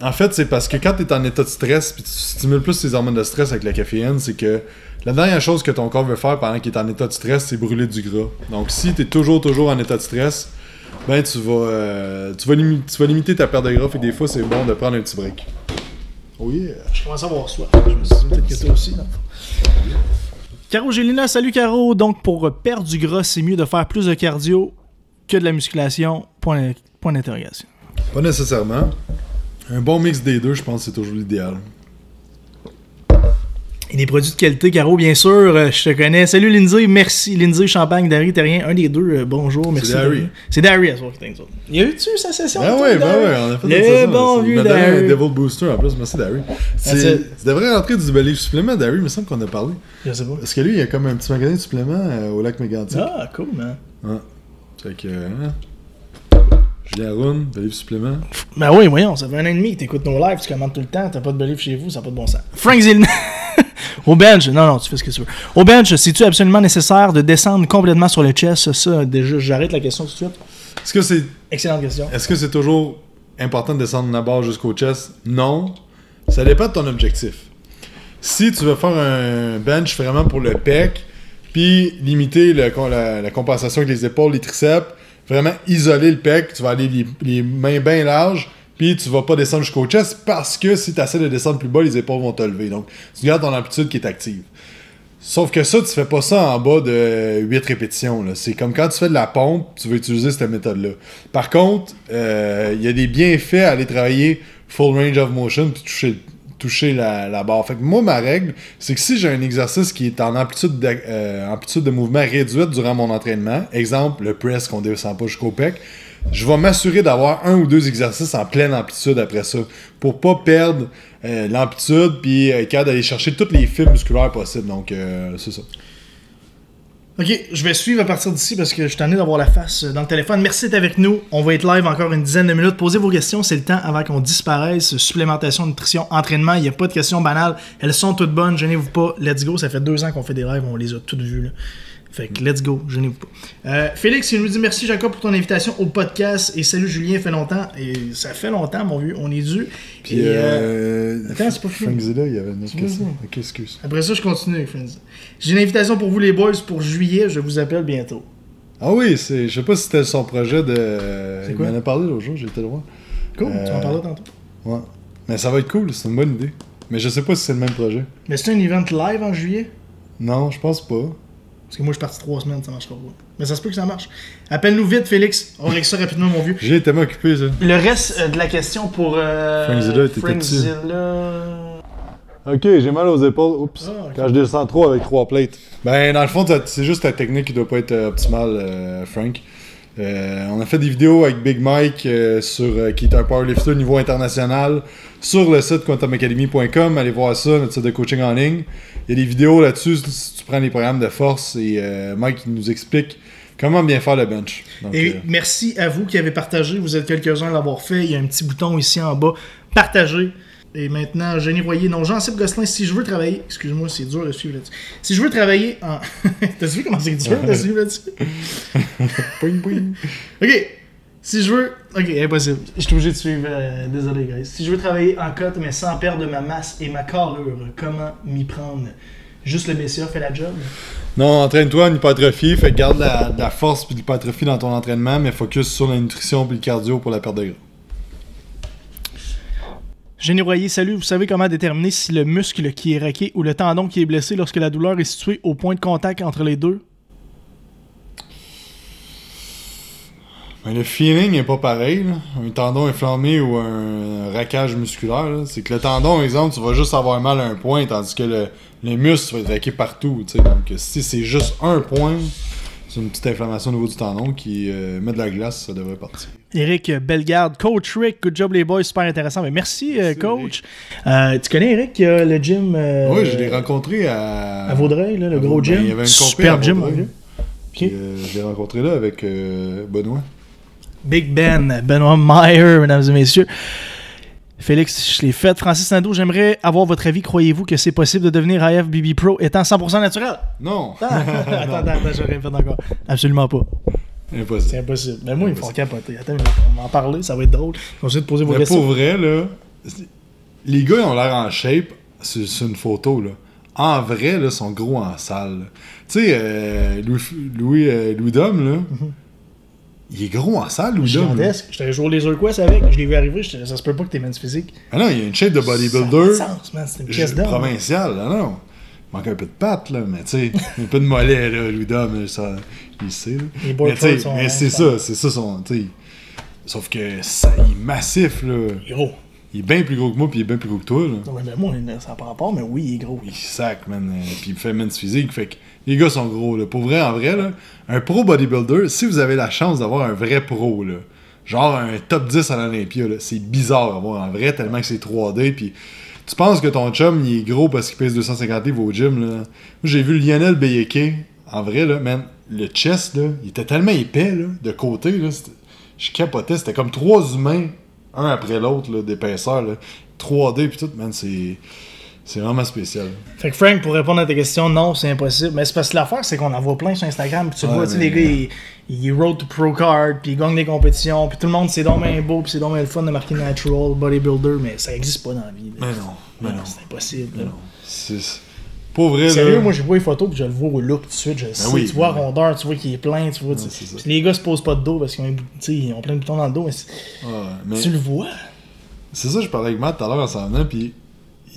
En fait, c'est parce que quand tu es en état de stress, puis tu stimules plus tes hormones de stress avec la caféine, c'est que la dernière chose que ton corps veut faire pendant qu'il est en état de stress, c'est brûler du gras. Donc, si tu es toujours en état de stress, ben tu vas limiter ta perte de gras, et des fois, c'est bon de prendre un petit break. Oh yeah! Je commence à avoir soif. Je me suis dit peut-être que toi aussi. Caro Gélina, salut Caro. Donc, pour perdre du gras, c'est mieux de faire plus de cardio que de la musculation. Point d'interrogation. Pas nécessairement. Un bon mix des deux, je pense que c'est toujours l'idéal. Et des produits de qualité, Caro, bien sûr, je te connais. Salut Lindsay, merci. Lindsay, Champagne, Dari, Terrien, un des deux, bonjour, merci. C'est Dari. C'est Dari à ce soir qui t'inquiète. Y a-tu sa session? Ah ouais, on a fait le bon vieux Dari. Un Devil Booster en plus, merci Dari. Tu devrais rentrer du Believe supplément, Dari, il me semble qu'on a parlé. Je sais pas. Parce que lui, il y a comme un petit magasin de suppléments au lac Mégantic. Ah, cool, man. Ouais. Fait que, Julien Roun, Believe supplément. Ben oui, voyons, ça fait 1 an et demi que t'écoutes nos lives, tu commandes tout le temps, t'as pas de Believe chez vous, ça n'a pas de bon sens. Frank Zilna. Au bench, non, tu fais ce que tu veux. Au bench, c'est-tu absolument nécessaire de descendre complètement sur le chest? Ça, déjà, j'arrête la question tout de suite. Est-ce que c'est... Excellente question. Est-ce que c'est toujours important de descendre la barre jusqu'au chest? Non. Ça dépend de ton objectif. Si tu veux faire un bench vraiment pour le pec, puis limiter la compensation avec les épaules, les triceps, vraiment isoler le pec, tu vas aller les mains bien larges, puis tu vas pas descendre jusqu'au chest parce que si tu essaies de descendre plus bas, les épaules vont te lever. Donc, tu gardes ton amplitude qui est active. Sauf que ça, tu fais pas ça en bas de 8 répétitions. Là. C'est comme quand tu fais de la pompe, tu veux utiliser cette méthode-là. Par contre, il y a des bienfaits à aller travailler full range of motion puis toucher la barre. Fait que moi, ma règle, c'est que si j'ai un exercice qui est en amplitude de mouvement réduite durant mon entraînement, exemple, le press qu'on descend pas jusqu'au pec, je vais m'assurer d'avoir 1 ou 2 exercices en pleine amplitude après ça, pour pas perdre l'amplitude puis être capable d'aller chercher toutes les fibres musculaires possibles. Donc, c'est ça. Ok, je vais suivre à partir d'ici parce que je suis tanné d'avoir la face dans le téléphone. Merci d'être avec nous. On va être live encore une dizaine de minutes. Posez vos questions, c'est le temps avant qu'on disparaisse. Supplémentation, nutrition, entraînement, il n'y a pas de questions banales. Elles sont toutes bonnes, gênez-vous pas. Let's go, ça fait 2 ans qu'on fait des lives, on les a toutes vues là. Fait que let's go, gênez-vous pas. Félix, il nous dit merci Jacob pour ton invitation au podcast et salut Julien, fait longtemps. Et ça fait longtemps, mon vieux, on est dû. Puis, attends, c'est pas fini. Frank Zilla, il y avait une autre question. Ok, excuse. Après ça, je continue avec Frank Zilla. J'ai une invitation pour vous les boys pour juillet, je vous appelle bientôt. Ah oui, je sais pas si c'était son projet de... C'est quoi? Il m'en a parlé l'autre jour, j'ai été le voir. Cool, tu m'en parlais tantôt. Ouais. Mais ça va être cool, c'est une bonne idée. Mais je sais pas si c'est le même projet. Mais c'est un event live en juillet? Non, je pense pas. Parce que moi, je suis parti 3 semaines, ça marchera pas. Mais ça se peut que ça marche. Appelle-nous vite, Félix. On règle ça rapidement, mon vieux. J'ai tellement occupé, ça. Le reste de la question pour... Frank Zilla était petit. Ok, j'ai mal aux épaules. Oups. Ah, okay. Quand je descends trop avec 3 plates. Ben, dans le fond, c'est juste ta technique qui doit pas être optimale, Frank. On a fait des vidéos avec Big Mike, qui est un powerlifter au niveau international, sur le site quantumacademy.com. Allez voir ça, notre site de coaching en ligne. Il y a des vidéos là-dessus si tu prends les programmes de force et Mike nous explique comment bien faire le bench. Donc, et merci à vous qui avez partagé. Vous êtes quelques-uns à l'avoir fait. Il y a un petit bouton ici en bas. Partagez. Et maintenant, Jenny Royer. Non, Jean-Cyp Gosselin, si je veux travailler... Excuse-moi, c'est dur de suivre là-dessus. Si je veux travailler en... T'as-tu vu comment c'est dur de suivre là-dessus? OK. Si je veux... OK, impossible. Je suis obligé de suivre. Désolé, guys. Si je veux travailler en cote, mais sans perdre de ma masse et ma carrure, comment m'y prendre? Juste le BCA fait la job? Non, entraîne-toi en hypertrophie. Fait que garde la force puis l'hypertrophie dans ton entraînement, mais focus sur la nutrition puis le cardio pour la perte de gras. Jenny Royer, salut. Vous savez comment déterminer si le muscle qui est raqué ou le tendon qui est blessé lorsque la douleur est située au point de contact entre les deux? Ben, le feeling n'est pas pareil. Là. Un tendon inflammé ou un raquage musculaire, là, c'est que le tendon, exemple, tu vas juste avoir mal à un point, tandis que le muscle va être raqué partout. T'sais. Donc si c'est juste un point, c'est une petite inflammation au niveau du tendon qui met de la glace, ça devrait partir. Eric Bellegarde, Coach Rick, good job les boys, super intéressant. Mais merci Coach. Tu connais Eric qui a le gym Oui, je l'ai rencontré à Vaudreuil, là, le gros gym. Il y avait une super gym. Puis, je l'ai rencontré là avec Benoît. Big Ben, Benoît Meyer, mesdames et messieurs. Félix, je l'ai fait. Francis Nadeau, j'aimerais avoir votre avis. Croyez-vous que c'est possible de devenir IFBB Pro étant 100% naturel? Non. Attends, je répète encore. Absolument pas. Impossible. C'est impossible. Mais moi, ils me font capoter. Attends, on va en parler, ça va être drôle. Je vais essayer de poser vos questions. Pour vrai, là, les gars, ils ont l'air en shape sur une photo, là. En vrai, là, ils sont gros en salle. Tu sais, Louis Dom, là, il est gros en salle, Louis Dom. Gigantesque. Je t'avais joué au Laser Quest avec, je l'ai vu arriver, ça se peut pas que t'es man physique. Ah non, il y a une shape de bodybuilder. Ça a sens, man, c'est une pièce d'homme. Provinciale, ah non. Il manque un peu de patte, là, mais tu sais, un peu de mollet, là, Louis Dom, ça, il sait, là. Mais c'est ça son, tu sais. Sauf que ça, il est massif, là. Il est gros. Il est bien plus gros que moi, puis il est bien plus gros que toi, là. Ouais, mais moi, ça n'a pas rapport, mais oui, il est gros. Il sac, man. Puis il fait men's physique, fait que les gars sont gros, là. Pour vrai, en vrai, là, un pro bodybuilder, si vous avez la chance d'avoir un vrai pro, là, genre un top 10 à l'Olympia, là, c'est bizarre à voir en vrai, tellement que c'est 3D, puis tu penses que ton chum, il est gros parce qu'il pèse 250 livres au gym, là. Moi, j'ai vu Lionel Beyeke, en vrai, là, man, le chest, là, il était tellement épais, là, de côté, là, je capotais, c'était comme 3 humains, un après l'autre, là, d'épaisseur, là, 3D, puis tout, man, c'est vraiment spécial. Fait que Frank, pour répondre à ta question, non, c'est impossible. Mais c'est parce que l'affaire, c'est qu'on en voit plein sur Instagram. Puis tu vois, tu sais, les gars, ils road to pro card, puis ils gagnent des compétitions, puis tout le monde, c'est donc bien beau, puis c'est donc bien le fun de marquer natural, bodybuilder, mais ça existe pas dans la vie. Là. Mais non. C'est impossible. Mais non. C'est pas vrai, sérieux, là. Moi, j'ai vu les photos, puis je le vois au look tout de suite. Je sais, tu vois rondeur, tu vois qu'il est plein, tu vois. Non, les gars se posent pas de dos parce qu'ils ont plein de boutons dans le dos, mais tu le vois. C'est ça, je parlais avec Matt tout à l'heure en s'en venant, puis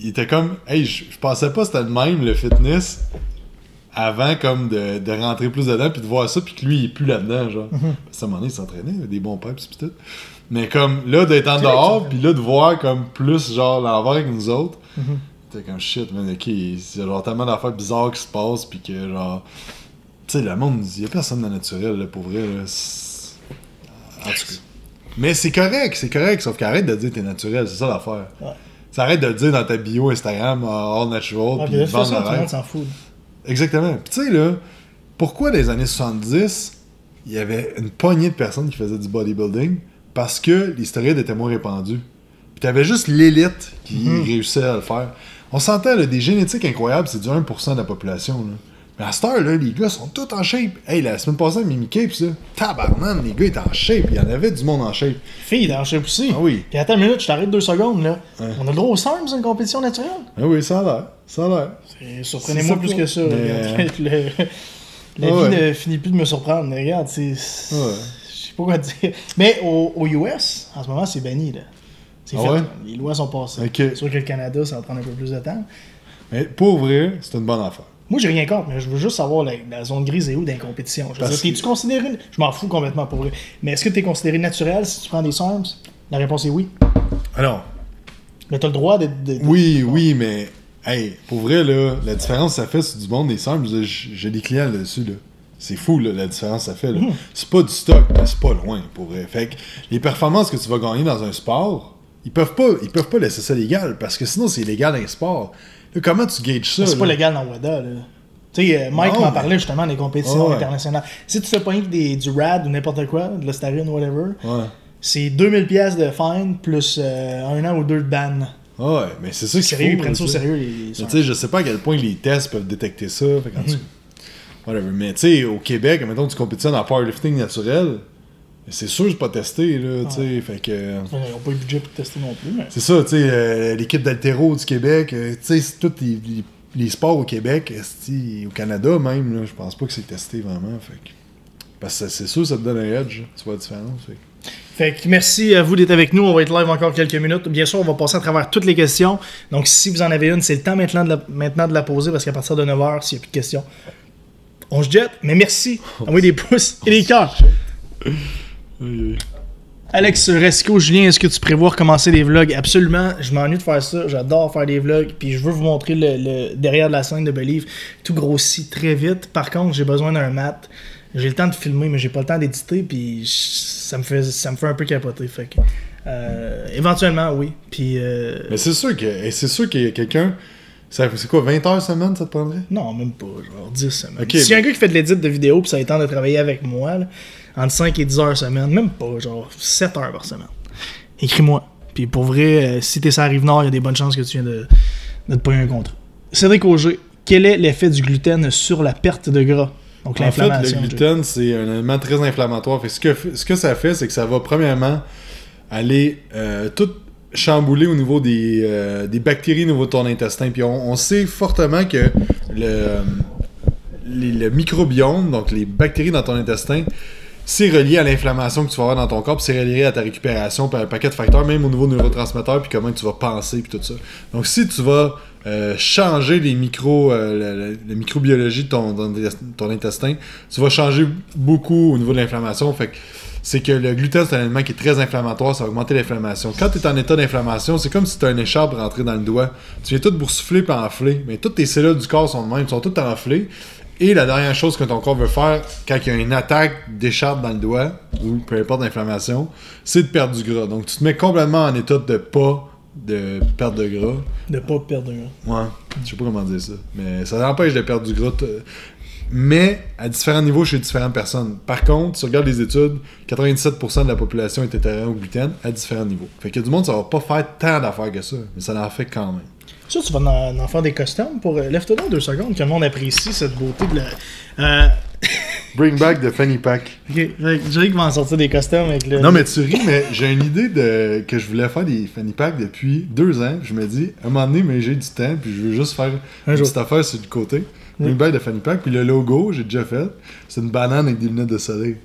il était comme, hey, je pensais pas que c'était le même, le fitness, avant comme de rentrer plus dedans, puis de voir ça, puis que lui, il est plus là-dedans, genre. Parce qu'à un moment donné, il s'entraînait, il avait des bons pipes, puis tout. Mais comme, là, d'être en dehors, puis là, de voir comme plus, genre, l'envers avec nous autres, c'était comme shit, man, ok, il y a genre tellement d'affaires bizarres qui se passent, puis que, genre, tu sais, le monde, il y a personne de naturel, là, pour vrai, là. En tout cas. Mais c'est correct, sauf qu'arrête de dire que t'es naturel, c'est ça l'affaire. Ouais. Ça arrête de le dire dans ta bio Instagram, all natural, puis vendre le rêve. Tout le monde s'en fout. Exactement. Puis tu sais, là, pourquoi dans les années 70, il y avait une poignée de personnes qui faisaient du bodybuilding? Parce que les stéroïdes étaient moins répandus. Puis t'avais juste l'élite qui réussissait à le faire. On s'entend, là, des génétiques incroyables, c'est du 1% de la population, là. Mais à cette heure, là, les gars sont tous en shape. Hey, la semaine passée, Mimi Cape, ça, tabarnan, les gars étaient en shape. Il y en avait du monde en shape. Filles étaient en shape aussi. Ah oui. Puis attends une minute, je t'arrête 2 secondes, là. Ouais. On a le droit au simple, c'est une compétition naturelle. Ah oui, ça a l'air. Surprenez-moi plus que ça. La vie ne finit plus de me surprendre. Mais regarde, je sais pas quoi dire. Mais aux US, en ce moment, c'est banni, là. C'est fait. Ouais? Les lois sont passées. Okay. C'est sûr que le Canada, ça va prendre un peu plus de temps. Mais pour vrai, c'est une bonne affaire. Moi, j'ai rien contre, mais je veux juste savoir la zone grise est où dans les compétitions. T'es-tu considéré... Je m'en fous complètement pour vrai. Mais est-ce que t'es considéré naturel si tu prends des SARMs? La réponse est oui. Alors. Mais t'as le droit de... Oui, mais... Hey, pour vrai, là, la différence que ça fait sur du monde des SARMs, j'ai des clients là-dessus, là. C'est fou, là, la différence que ça fait, là. C'est pas du stock, mais c'est pas loin, pour vrai. Fait que les performances que tu vas gagner dans un sport, ils peuvent pas laisser ça légal, parce que sinon, c'est illégal dans un sport. Là, comment tu gages ça? C'est pas légal dans WADA, là. Tu sais, Mike m'en parlait justement des compétitions internationales. Si tu fais pas du RAD ou n'importe quoi, de l'Ostarine ou whatever, c'est 2000$ de fine plus 1 an ou 2 de ban. Ouais, mais c'est ça qu'il faut. Ils prennent ça au sérieux. Tu sais, je sais pas à quel point les tests peuvent détecter ça. Fait whatever. Mais tu sais, au Québec, mettons, tu compétitionnes en powerlifting naturel. C'est sûr que c'est pas testé, là, tu sais, fait que... Ils n'ont pas le budget pour tester non plus, mais... C'est ça, tu sais, l'équipe d'haltéro du Québec, tu sais, tous les sports au Québec, au Canada même, là, je pense pas que c'est testé vraiment, fait que... Parce que c'est sûr que ça te donne un edge, tu vois la différence, Fait que merci à vous d'être avec nous, on va être live encore quelques minutes. Bien sûr, on va passer à travers toutes les questions, donc si vous en avez une, c'est le temps maintenant de la poser, parce qu'à partir de 9h, s'il n'y a plus de questions, on se jette, mais merci, envoyez des pouces et des cœurs. Alex Resco, Julien, est-ce que tu prévois recommencer des vlogs? Absolument, je m'ennuie de faire ça, j'adore faire des vlogs, puis je veux vous montrer le derrière de la scène de Believe, tout grossit très vite. Par contre, j'ai besoin d'un mat, j'ai le temps de filmer, mais j'ai pas le temps d'éditer, puis ça me fait un peu capoter, fait que éventuellement, oui. Puis, mais c'est sûr qu'il y a quelqu'un... C'est quoi, 20 heures semaine, ça te prendrait? Non, même pas, genre 10 semaines. Okay, s'il y a un gars qui fait de l'édit de vidéo, puis ça a le temps de travailler avec moi, là, entre 5 et 10 heures semaine, même pas, genre 7 heures par semaine. Écris-moi. Puis pour vrai, si t'es sur la Rive-Nord, il y a des bonnes chances que tu viens de te payer un contrat. Cédric Auger, quel est l'effet du gluten sur la perte de gras? Donc l'inflammation. En fait, le gluten, c'est un élément très inflammatoire. Fait ce que ça fait, c'est que ça va premièrement aller tout chambouler au niveau des bactéries au niveau de ton intestin. Puis on sait fortement que le microbiome, donc les bactéries dans ton intestin, c'est relié à l'inflammation que tu vas avoir dans ton corps, puis c'est relié à ta récupération, puis à un paquet de facteurs, même au niveau neurotransmetteurs, puis comment tu vas penser, puis tout ça. Donc si tu vas changer les la microbiologie de ton intestin, tu vas changer beaucoup au niveau de l'inflammation. Fait que c'est que le gluten, c'est un élément qui est très inflammatoire, ça va augmenter l'inflammation. Quand tu es en état d'inflammation, c'est comme si tu as un écharpe rentré dans le doigt. Tu viens tout boursoufler et enfler, mais toutes tes cellules du corps sont de même, sont toutes enflées. Et la dernière chose que ton corps veut faire quand il y a une attaque d'écharpe dans le doigt, ou peu importe l'inflammation, c'est de perdre du gras. Donc tu te mets complètement en état de perte de gras. De pas perdre de gras. Ouais, je sais pas comment dire ça. Mais ça empêche de perdre du gras. Mais à différents niveaux chez différentes personnes. Par contre, si tu regardes les études, 97% de la population est intolérante au gluten à différents niveaux. Fait que du monde, ça va pas faire tant d'affaires que ça, mais ça en fait quand même. Ça, tu vas en faire des costumes pour... Lève-toi dans 2 secondes, que le monde apprécie cette beauté de la... Bring back de Fanny Pack. Ok, je dirais qu'il va en sortir des costumes avec le... Non, mais tu ris, mais j'ai une idée que je voulais faire des Fanny Pack depuis 2 ans. Je me dis, à un moment donné, mais j'ai du temps, puis je veux juste faire une petite affaire sur le côté. Bring back de Fanny Pack, puis le logo, j'ai déjà fait. C'est une banane avec des lunettes de soleil.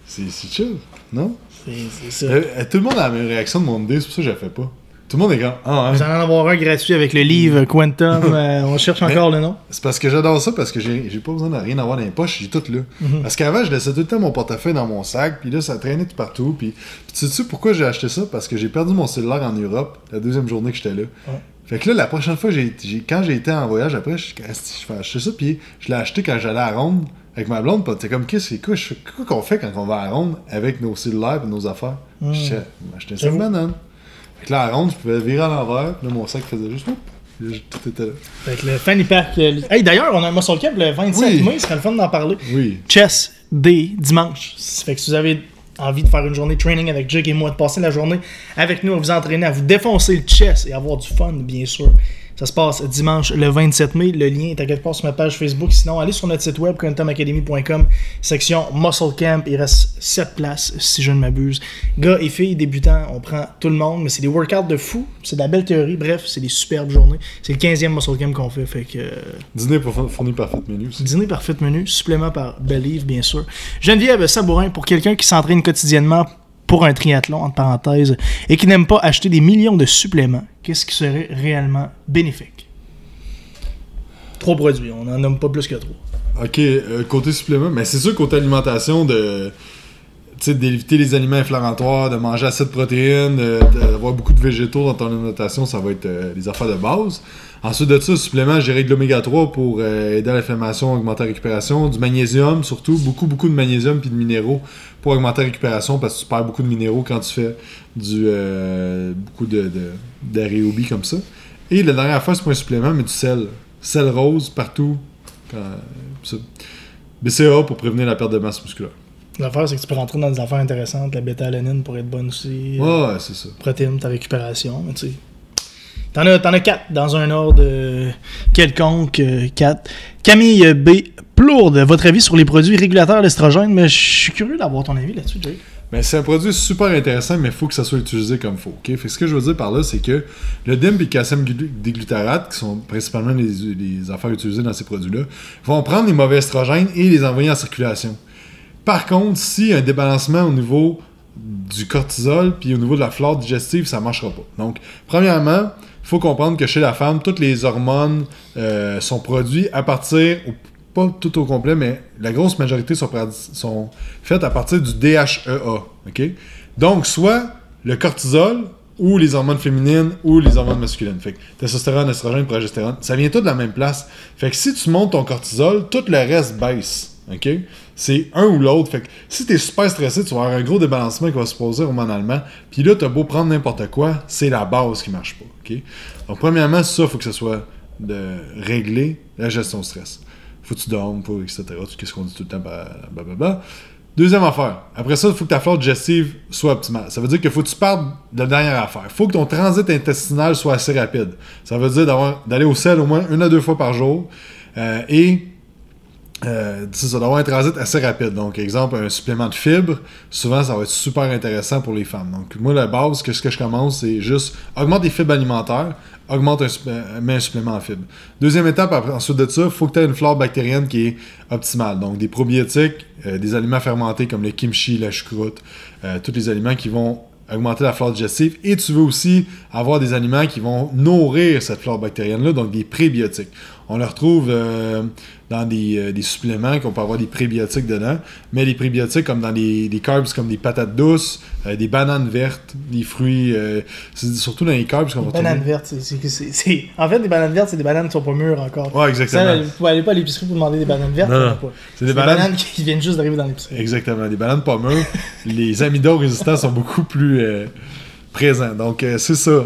C'est chill, non? C'est ça. Tout le monde a la même réaction de mon idée, c'est pour ça que je la fais pas. Tout le monde est grand. Ah, vous allez en avoir un gratuit avec le livre Quantum. On cherche encore le nom. C'est parce que j'adore ça, parce que j'ai pas besoin de rien avoir dans les poches, j'ai tout là. Parce qu'avant, je laissais tout le temps mon portefeuille dans mon sac, puis là, ça traînait tout partout. Puis tu sais pourquoi j'ai acheté ça? Parce que j'ai perdu mon cellulaire en Europe, la 2e journée que j'étais là. Ouais. Fait que là, la prochaine fois, quand j'ai été en voyage, après, je vais acheter ça, puis je l'ai acheté quand j'allais à Ronde avec ma blonde. C'est comme, qu'est-ce qu'on fait quand on va à Ronde avec nos cellulaires et nos affaires? J'ai acheté ça une banane. Fait que là, à Ronde, je pouvais virer à l'envers, puis là, mon sac faisait juste... Tout était là. Fait que le Fanny Pack... Hey, d'ailleurs, on a un Muscle Camp le 27 mai, ce serait le fun d'en parler. Oui. Chess Day, dimanche. Fait que si vous avez envie de faire une journée de training avec Jake et moi, de passer la journée avec nous, à vous entraîner, à vous défoncer le chess et avoir du fun, bien sûr. Ça se passe dimanche le 27 mai. Le lien est à quelque part sur ma page Facebook. Sinon, allez sur notre site web, quantumacademy.com, section Muscle Camp. Il reste 7 places, si je ne m'abuse. Gars et filles, débutants, on prend tout le monde, mais c'est des workouts de fou. C'est de la belle théorie. Bref, c'est des superbes journées. C'est le 15e Muscle Camp qu'on fait. Fait que, dîner fourni par Fit Menu aussi. Dîner par Fit Menu, supplément par Believe, bien sûr. Geneviève Sabourin, pour quelqu'un qui s'entraîne quotidiennement pour un triathlon, entre parenthèses, et qui n'aime pas acheter des millions de suppléments, qu'est-ce qui serait réellement bénéfique? 3 produits, on n'en nomme pas plus que 3. Ok, côté supplément, mais c'est sûr côté alimentation, d'éviter les aliments inflammatoires, de manger assez de protéines, d'avoir beaucoup de végétaux dans ton alimentation, ça va être les affaires de base. Ensuite de ça, supplément, je dirais de l'oméga 3 pour aider à l'inflammation, augmenter la récupération. Du magnésium, surtout, beaucoup de magnésium puis de minéraux pour augmenter la récupération parce que tu perds beaucoup de minéraux quand tu fais beaucoup d'aérobie comme ça. Et la dernière fois, c'est pas un supplément, mais du sel. Sel rose partout. BCAA pour prévenir la perte de masse musculaire. L'affaire, c'est que tu peux rentrer dans des affaires intéressantes. La bêta-alanine pour être bonne aussi. Ouais, c'est ça. Protéines, ta récupération. Mais tu sais, T'en as 4 dans un ordre quelconque. 4. Camille B. Plourde, votre avis sur les produits régulateurs d'estrogène, mais je suis curieux d'avoir ton avis là-dessus, Jake. Ben, c'est un produit super intéressant, mais il faut que ça soit utilisé comme il faut. Okay? Fait que ce que je veux dire par là, c'est que le DIM et le calcium déglutarate, qui sont principalement les affaires utilisées dans ces produits-là, vont prendre les mauvais estrogènes et les envoyer en circulation. Par contre, si un débalancement au niveau du cortisol puis au niveau de la flore digestive, ça ne marchera pas. Donc, premièrement, il faut comprendre que chez la femme, toutes les hormones sont produites à partir... pas tout au complet, mais la grosse majorité sont faites à partir du DHEA. Okay? Donc, soit le cortisol, ou les hormones féminines, ou les hormones masculines. Fait que testostérone, estrogène, progestérone, ça vient tout de la même place. Fait que si tu montes ton cortisol, tout le reste baisse. Okay? C'est un ou l'autre. Fait que si tu es super stressé, tu vas avoir un gros débalancement qui va se poser hormonalement. Puis là, tu as beau prendre n'importe quoi, c'est la base qui marche pas. Okay? Donc, premièrement, ça, il faut que ce soit de régler la gestion de stress. Faut que tu dormes, etc. Qu'est-ce qu'on dit tout le temps, blablabla. Deuxième affaire. Après ça, il faut que ta flore digestive soit optimale. Ça veut dire qu'il faut que tu partes de la dernière affaire. Il faut que ton transit intestinal soit assez rapide. Ça veut dire d'aller au sel au moins 1 à 2 fois par jour. C'est ça, d'avoir un transit assez rapide. Donc, exemple, un supplément de fibres, souvent, ça va être super intéressant pour les femmes. Donc, moi, la base, ce que je commence, c'est juste augmente les fibres alimentaires, mets un supplément en fibres. Deuxième étape, ensuite de ça, il faut que tu aies une flore bactérienne qui est optimale. Donc, des probiotiques, des aliments fermentés comme le kimchi, la choucroute, tous les aliments qui vont augmenter la flore digestive. Et tu veux aussi avoir des aliments qui vont nourrir cette flore bactérienne-là, donc des prébiotiques. On le retrouve dans des suppléments qu'on peut avoir des prébiotiques dedans, mais les prébiotiques comme dans des carbs comme des patates douces, des bananes vertes, des fruits, c'est surtout dans les carbs qu'on va trouver. Bananes vertes, en fait, des bananes vertes, c'est des bananes qui sont pas mûres encore. Ouais, exactement. Vous pouvez aller pas à l'épicerie pour demander des bananes vertes, pas. C'est des bananes qui viennent juste d'arriver dans l'épicerie. Exactement, des bananes pas mûres. Les amidons résistants sont beaucoup plus présents. Donc, c'est ça.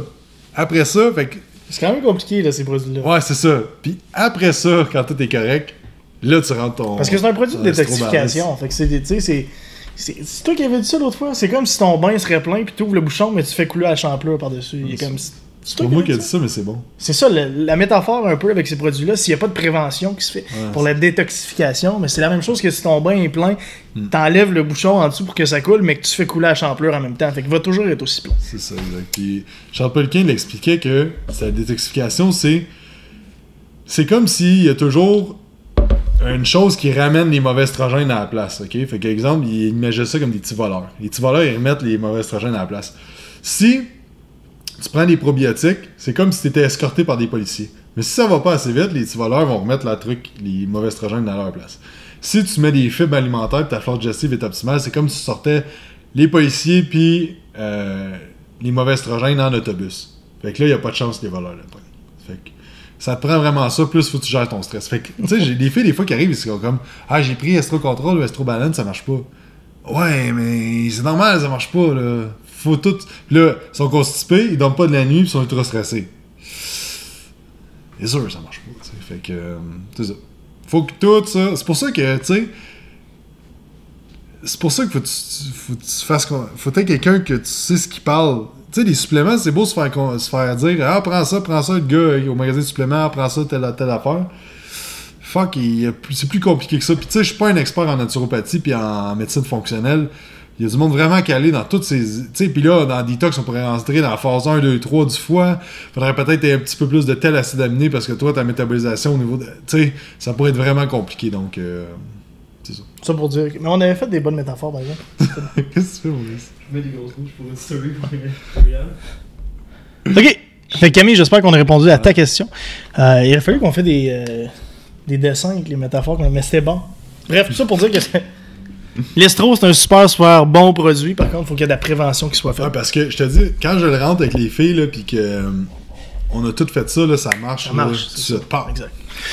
Après ça, fait que c'est quand même compliqué, là, ces produits-là. Ouais, c'est ça. Puis après ça, quand tout est correct, là, tu rentres ton... Parce que c'est un produit de détoxification. Fait que c'est toi qui avais dit ça l'autre fois. C'est comme si ton bain serait plein, puis tu ouvres le bouchon, mais tu fais couler la champlure par-dessus. Il est comme... C'est pas moi qui ai dit ça, mais c'est bon. C'est ça, la métaphore un peu avec ces produits-là, s'il n'y a pas de prévention qui se fait pour la détoxification, mais c'est la même chose que si ton bain est plein, t'enlèves le bouchon en dessous pour que ça coule, mais que tu fais couler la champlure en même temps. Fait qu'il va toujours être aussi plein. C'est ça, exact. Puis Charles Poliquin l'expliquait que la détoxification, c'est comme s'il y a toujours une chose qui ramène les mauvais estrogènes à la place. Okay? Fait qu'exemple, il imaginait ça comme des petits voleurs. Les petits voleurs, ils remettent les mauvais estrogènes à la place. Si tu prends des probiotiques, c'est comme si tu étais escorté par des policiers. Mais si ça va pas assez vite, les petits voleurs vont remettre les mauvais estrogènes à leur place. Si tu mets des fibres alimentaires et ta flore digestive est optimale, c'est comme si tu sortais les policiers puis les mauvais estrogènes en autobus. Fait que là, il n'y a pas de chance que les voleurs le prennent. Fait que ça te prend vraiment ça, plus faut que tu gères ton stress. Fait que, tu sais, j'ai des filles des fois qui arrivent, ils sont comme « Ah, j'ai pris Estro Control ou Estro Balance, ça marche pas. » Ouais, mais c'est normal, ça marche pas, là. Faut tout... Là, ils sont constipés, ils dorment pas de la nuit, puis ils sont ultra stressés. C'est sûr, ça marche pas, tu sais. Fait que, c'est ça. Faut que tout ça... C'est pour ça que, tu sais... C'est pour ça que faut que tu fasses... Faut être quelqu'un que tu sais ce qu'il parle. Tu sais, les suppléments, c'est beau se faire dire « Ah, prends ça, le gars au magasin de suppléments, prends ça, telle affaire. » Fuck, c'est plus compliqué que ça. Puis tu sais, je suis pas un expert en naturopathie puis en médecine fonctionnelle. Il y a du monde vraiment calé dans toutes ces... Tu sais, puis là, dans Detox, on pourrait rentrer dans la phase 1, 2, 3 du foie. Faudrait peut-être un petit peu plus de tel acide aminé parce que toi, ta métabolisation au niveau de... Tu sais, ça pourrait être vraiment compliqué, donc... c'est ça. Ça pour dire... Mais on avait fait des bonnes métaphores, par exemple. Qu'est-ce que tu fais, Maurice? Je mets des grosses rouges pour une story pour les... OK. Fait que Camille, j'espère qu'on a répondu à ta question. Il aurait fallu qu'on fait des dessins avec les métaphores, mais c'était bon. Bref, tout ça pour dire que l'estro, c'est un super bon produit. Par contre, il faut qu'il y ait de la prévention qui soit faite. Ouais, parce que je te dis, quand je le rentre avec les filles, là, puis que on a tout fait ça, là, ça marche. Ça marche, c'est ça. Exact.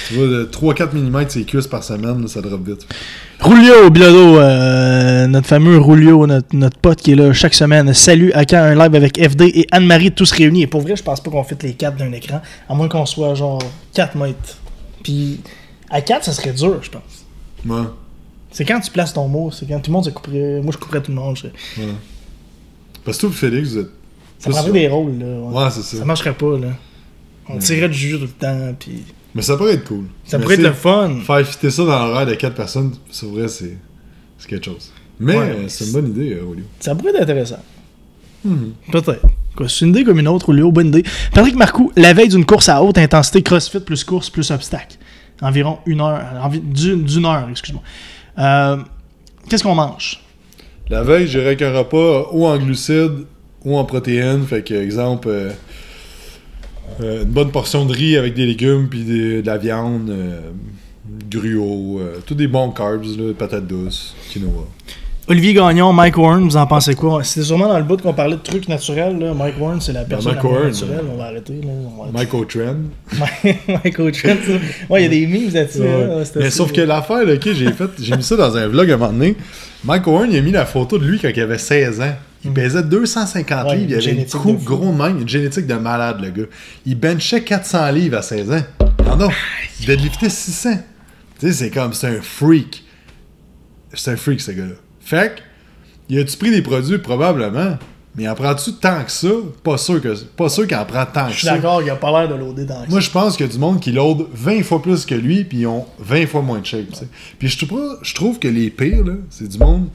Tu vois, 3-4 mm ses cuisses par semaine, là, ça drop vite. Rulio Bilodeau, notre fameux Rulio, notre pote qui est là chaque semaine. Salut, à quand un live avec FD et Anne-Marie tous réunis. Et pour vrai, je pense pas qu'on fit les 4 d'un écran, à moins qu'on soit genre 4 mètres. Puis à 4, ça serait dur, je pense. Ouais. C'est quand tu places ton mot, c'est quand tout le monde se couperait. Moi, je couperais tout le monde. Ouais. Parce que toi, Félix, vous êtes. Ça prendrait des rôles, là. Ouais, c'est ça. Ça marcherait pas, là. On tirait du jus tout le temps, puis... Mais ça pourrait être cool. Ça pourrait être le fun. Faire fitter ça dans l'horaire de 4 personnes, c'est vrai, c'est quelque chose. Mais c'est une bonne idée, Olio. Ça pourrait être intéressant. Peut-être. C'est une idée comme une autre, Olio, bonne idée. Patrick Marcoux, la veille d'une course à haute intensité, CrossFit plus course plus obstacle. Environ d'une heure, excuse-moi. Qu'est-ce qu'on mange? La veille, j'irais qu'un repas ou en glucides ou en protéines. Fait que, exemple, une bonne portion de riz avec des légumes puis de la viande, gruau, tous des bons carbs, là, patates douces, quinoa. Olivier Gagnon, Mike Warren, vous en pensez quoi? C'était sûrement dans le bout qu'on parlait de trucs naturels. Là. Mike Warren, c'est la personne naturelle. On va arrêter. Là. Mike O'Trend. Mike O'Trend, ça. Ouais, il y a des memes là-dessus. Ouais. Mais sauf que l'affaire, là, j'ai mis ça dans un vlog à un moment donné. Mike Warren, il a mis la photo de lui quand il avait 16 ans. Il pesait 250 livres, il avait une coupe gros de même, une génétique de malade, le gars. Il benchait 400 livres à 16 ans. Non, il deadliftait 600. Tu sais, c'est un freak. C'est un freak, ce gars-là. Fait que, il a-tu pris des produits? Probablement. Mais en prend-tu tant que ça? Pas sûr qu'il en prend tant que ça. Je suis d'accord, il a pas l'air de loader tant que ça. Moi, je pense qu'il y a du monde qui load 20 fois plus que lui, puis ils ont 20 fois moins de shape. Ouais. Puis je trouve que les pires, là, c'est du monde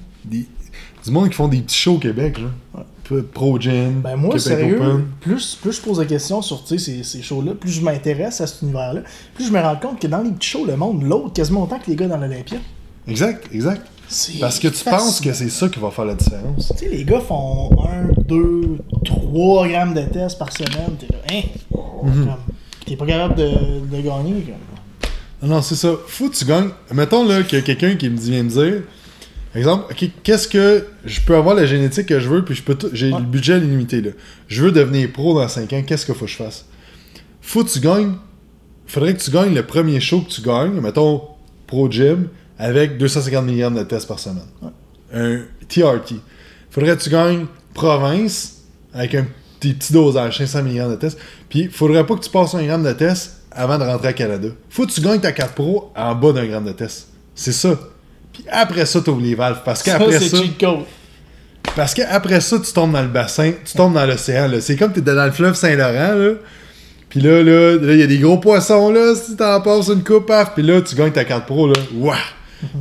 qui font des petits shows au Québec. Là. Ouais. Pro Gym, ben moi, Québec sérieux, Open. Plus je pose des questions sur ces shows-là, plus je m'intéresse à cet univers-là, plus je me rends compte que dans les petits shows, le monde load quasiment autant que les gars dans l'Olympia. Exact. Parce que tu penses que c'est ça qui va faire la différence. Tu sais, les gars font 1, 2, 3 grammes de tests par semaine. T'es là, hein? T'es pas capable de gagner. Non, c'est ça. Faut que tu gagnes. Mettons là qu'il y a quelqu'un qui vient me dire, exemple, OK, qu'est-ce que je peux avoir la génétique que je veux, puis j'ai le budget limité. Là. Je veux devenir pro dans 5 ans, qu'est-ce qu'il faut que je fasse? Faut que tu gagnes. Faudrait que tu gagnes le premier show que tu gagnes, mettons Pro Gym, avec 250 mg de tests par semaine. Ouais. Un TRT. Faudrait que tu gagnes province avec un petit dosage, 500 mg de tests. Puis faudrait pas que tu passes 1 gramme de test avant de rentrer à Canada. Faut que tu gagnes ta 4 Pro en bas d'un gramme de test. C'est ça. Puis après ça, t'ouvres les valves. Parce qu'après ça... c'est cheat code. Parce qu'après ça, tu tombes dans le bassin, tu tombes dans l'océan. Là. C'est comme t'es dans le fleuve Saint-Laurent, là. Puis là, il y a des gros poissons, là. Si t'en passes une coupe, paf. Puis là, tu gagnes ta 4 Pro, là. Ouah!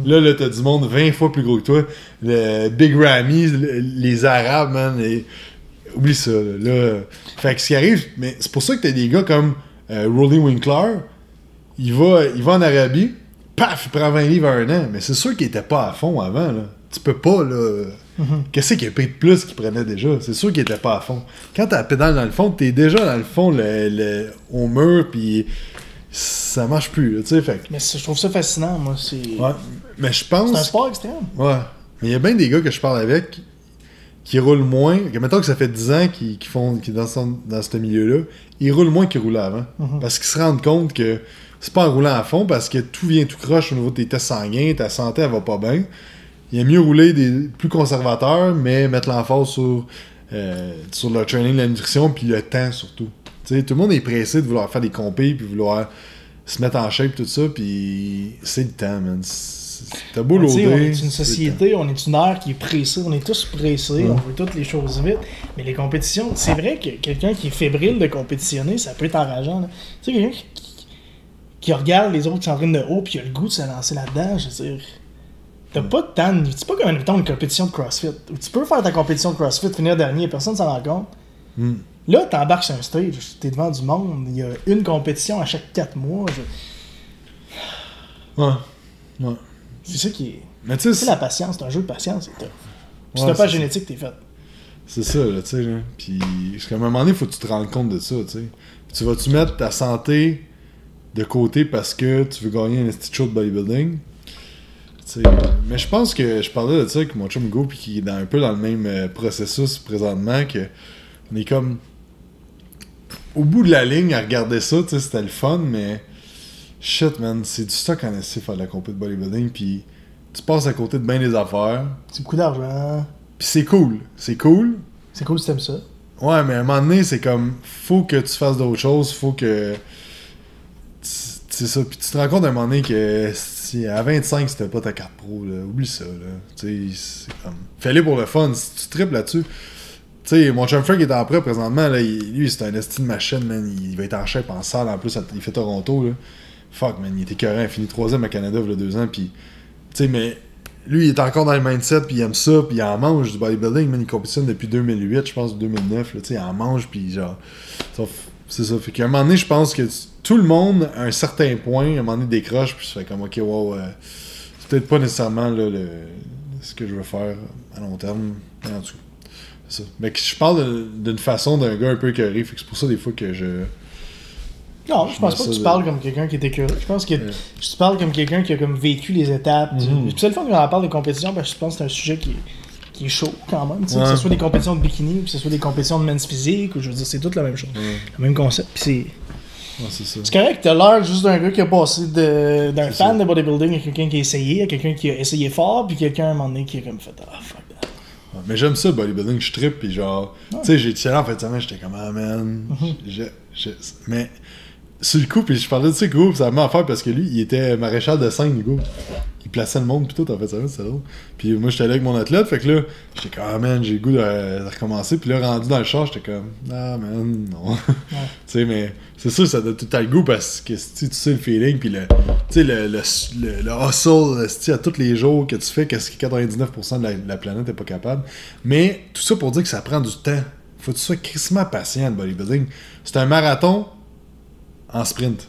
Là, t'as du monde 20 fois plus gros que toi. Le Big Ramy, les Arabes, man. Oublie ça, là. Fait que ce qui arrive, mais c'est pour ça que t'as des gars comme Rolly Winkler. Il va en Arabie, paf, il prend 20 livres à 1 an. Mais c'est sûr qu'il était pas à fond avant, là. Tu peux pas, là. Qu'est-ce qu'il a pris de plus qu'il prenait déjà? C'est sûr qu'il était pas à fond. Quand t'as la pédale dans le fond, t'es déjà dans le fond au mur, puis ça marche plus, tu sais. Fait... Mais je trouve ça fascinant, moi. Ouais. Mais je pense... C'est un sport extrême. Ouais. Mais il y a bien des gars que je parle avec qui roulent moins. Mettons que ça fait 10 ans qu'ils dans ce milieu-là, ils roulent moins qu'ils roulaient avant. Parce qu'ils se rendent compte que c'est pas en roulant à fond, parce que tout vient tout croche au niveau de tes tests sanguins, ta santé, elle va pas bien. Il y a mieux rouler des plus conservateurs, mais mettre l'emphase sur le training, la nutrition, puis le temps surtout. T'sais, tout le monde est pressé de vouloir faire des compés, puis vouloir se mettre en shape, tout ça, puis c'est le temps, man. T'as beau loader. On est une société, on est une ère qui est pressée, on est tous pressés, on veut toutes les choses vite, mais les compétitions, c'est vrai que quelqu'un qui est fébrile de compétitionner, ça peut être enrageant. Tu sais, quelqu'un qui regarde les autres qui s'entraînent de haut, puis qui a le goût de se lancer là-dedans, je veux dire... T'as pas de temps, c'est pas comme mettons, une compétition de CrossFit. Où tu peux faire ta compétition de CrossFit, finir dernier, personne s'en rend compte. Là, t'embarques sur un stage, t'es devant du monde, il y a une compétition à chaque 4 mois. Ouais. C'est ça qui est... Mais tu sais, c'est la patience, c'est un jeu de patience, c'est tough. Puis si t'as pas de génétique, t'es fait. C'est ça, là, tu sais. Puis, parce qu'à un moment donné, il faut que tu te rendes compte de ça, tu sais. Tu vas-tu mettre ta santé de côté parce que tu veux gagner un petit show de bodybuilding? T'sais, mais je pense que je parlais de ça avec mon chum Go, puis qui est un peu dans le même processus présentement, que on est comme au bout de la ligne à regarder ça, c'était le fun, mais shit, man, c'est du stock en essaie faire de la compétition de bodybuilding, puis tu passes à côté de bien des affaires. C'est beaucoup d'argent. Puis c'est cool. C'est cool si t'aimes ça. Ouais, mais à un moment donné, c'est comme, faut que tu fasses d'autres choses, faut que... C'est ça, puis tu te rends compte à un moment donné que si à 25 c'était pas ta carte pro, là, oublie ça, là. Tu sais, c'est comme... Fais-le pour le fun, si tu triples là-dessus. sais, mon chum Frank est en prêt présentement, là, lui, c'est un estime machine, man. Il va être en chef en salle, en plus, il fait Toronto, là. Fuck, man, il était écœurant, il a fini 3e à Canada, il y a 2 ans, puis... Tu sais, mais... Lui, il est encore dans le mindset, puis il aime ça, puis il en mange du bodybuilding, man. Il compétitionne depuis 2008, je pense, 2009, là, tu sais, il en mange, puis genre... C'est ça, fait qu'à un moment donné, je pense que tout le monde, à un certain point, à un moment donné, décroche, puis se fait comme, ok, wow, c'est peut-être pas nécessairement là, ce que je veux faire à long terme, mais en tout cas, c'est ça. Mais je parle d'une façon d'un gars un peu écœuré, fait que c'est pour ça des fois que je... Non, je pense pas que tu parles comme quelqu'un qui est écœuré. Je pense que tu parles comme quelqu'un qui a comme vécu les étapes. Puis c'est le fun quand on parle des compétitions, parce que je pense que c'est un sujet qui est chaud quand même. Que ce soit des compétitions de bikini, ou que ce soit des compétitions de men's physique, ou je veux dire, c'est tout la même chose. Le même concept. Puis c'est correct, t'as l'air juste d'un gars qui a passé d'un fan de bodybuilding à quelqu'un qui a essayé, à quelqu'un qui a essayé fort, puis quelqu'un à un moment donné qui a comme fait ah fuck that. Mais j'aime ça, le bodybuilding, je trippe, puis genre, tu sais, j'ai tiré en fait de semaine, j'étais comme ah man. Mais sur le coup, puis je parlais de ça, gros, ça m'a affaire parce que lui, il était maréchal de scène, gros. Il plaçait le monde, pis tout, en fait, ça va, c'est drôle. Puis moi, j'étais allé avec mon athlète, fait que là, j'étais comme, ah man, j'ai le goût de recommencer. Puis là, rendu dans le char, j'étais comme, ah man, non. Tu sais, mais c'est sûr, ça donne tout le goût parce que tu sais le feeling, puis le hustle, à tous les jours que tu fais, qu'est-ce que 99% de la planète n'est pas capable. Mais tout ça pour dire que ça prend du temps. Faut que tu sois crissement patient, le bodybuilding. C'est un marathon en sprint.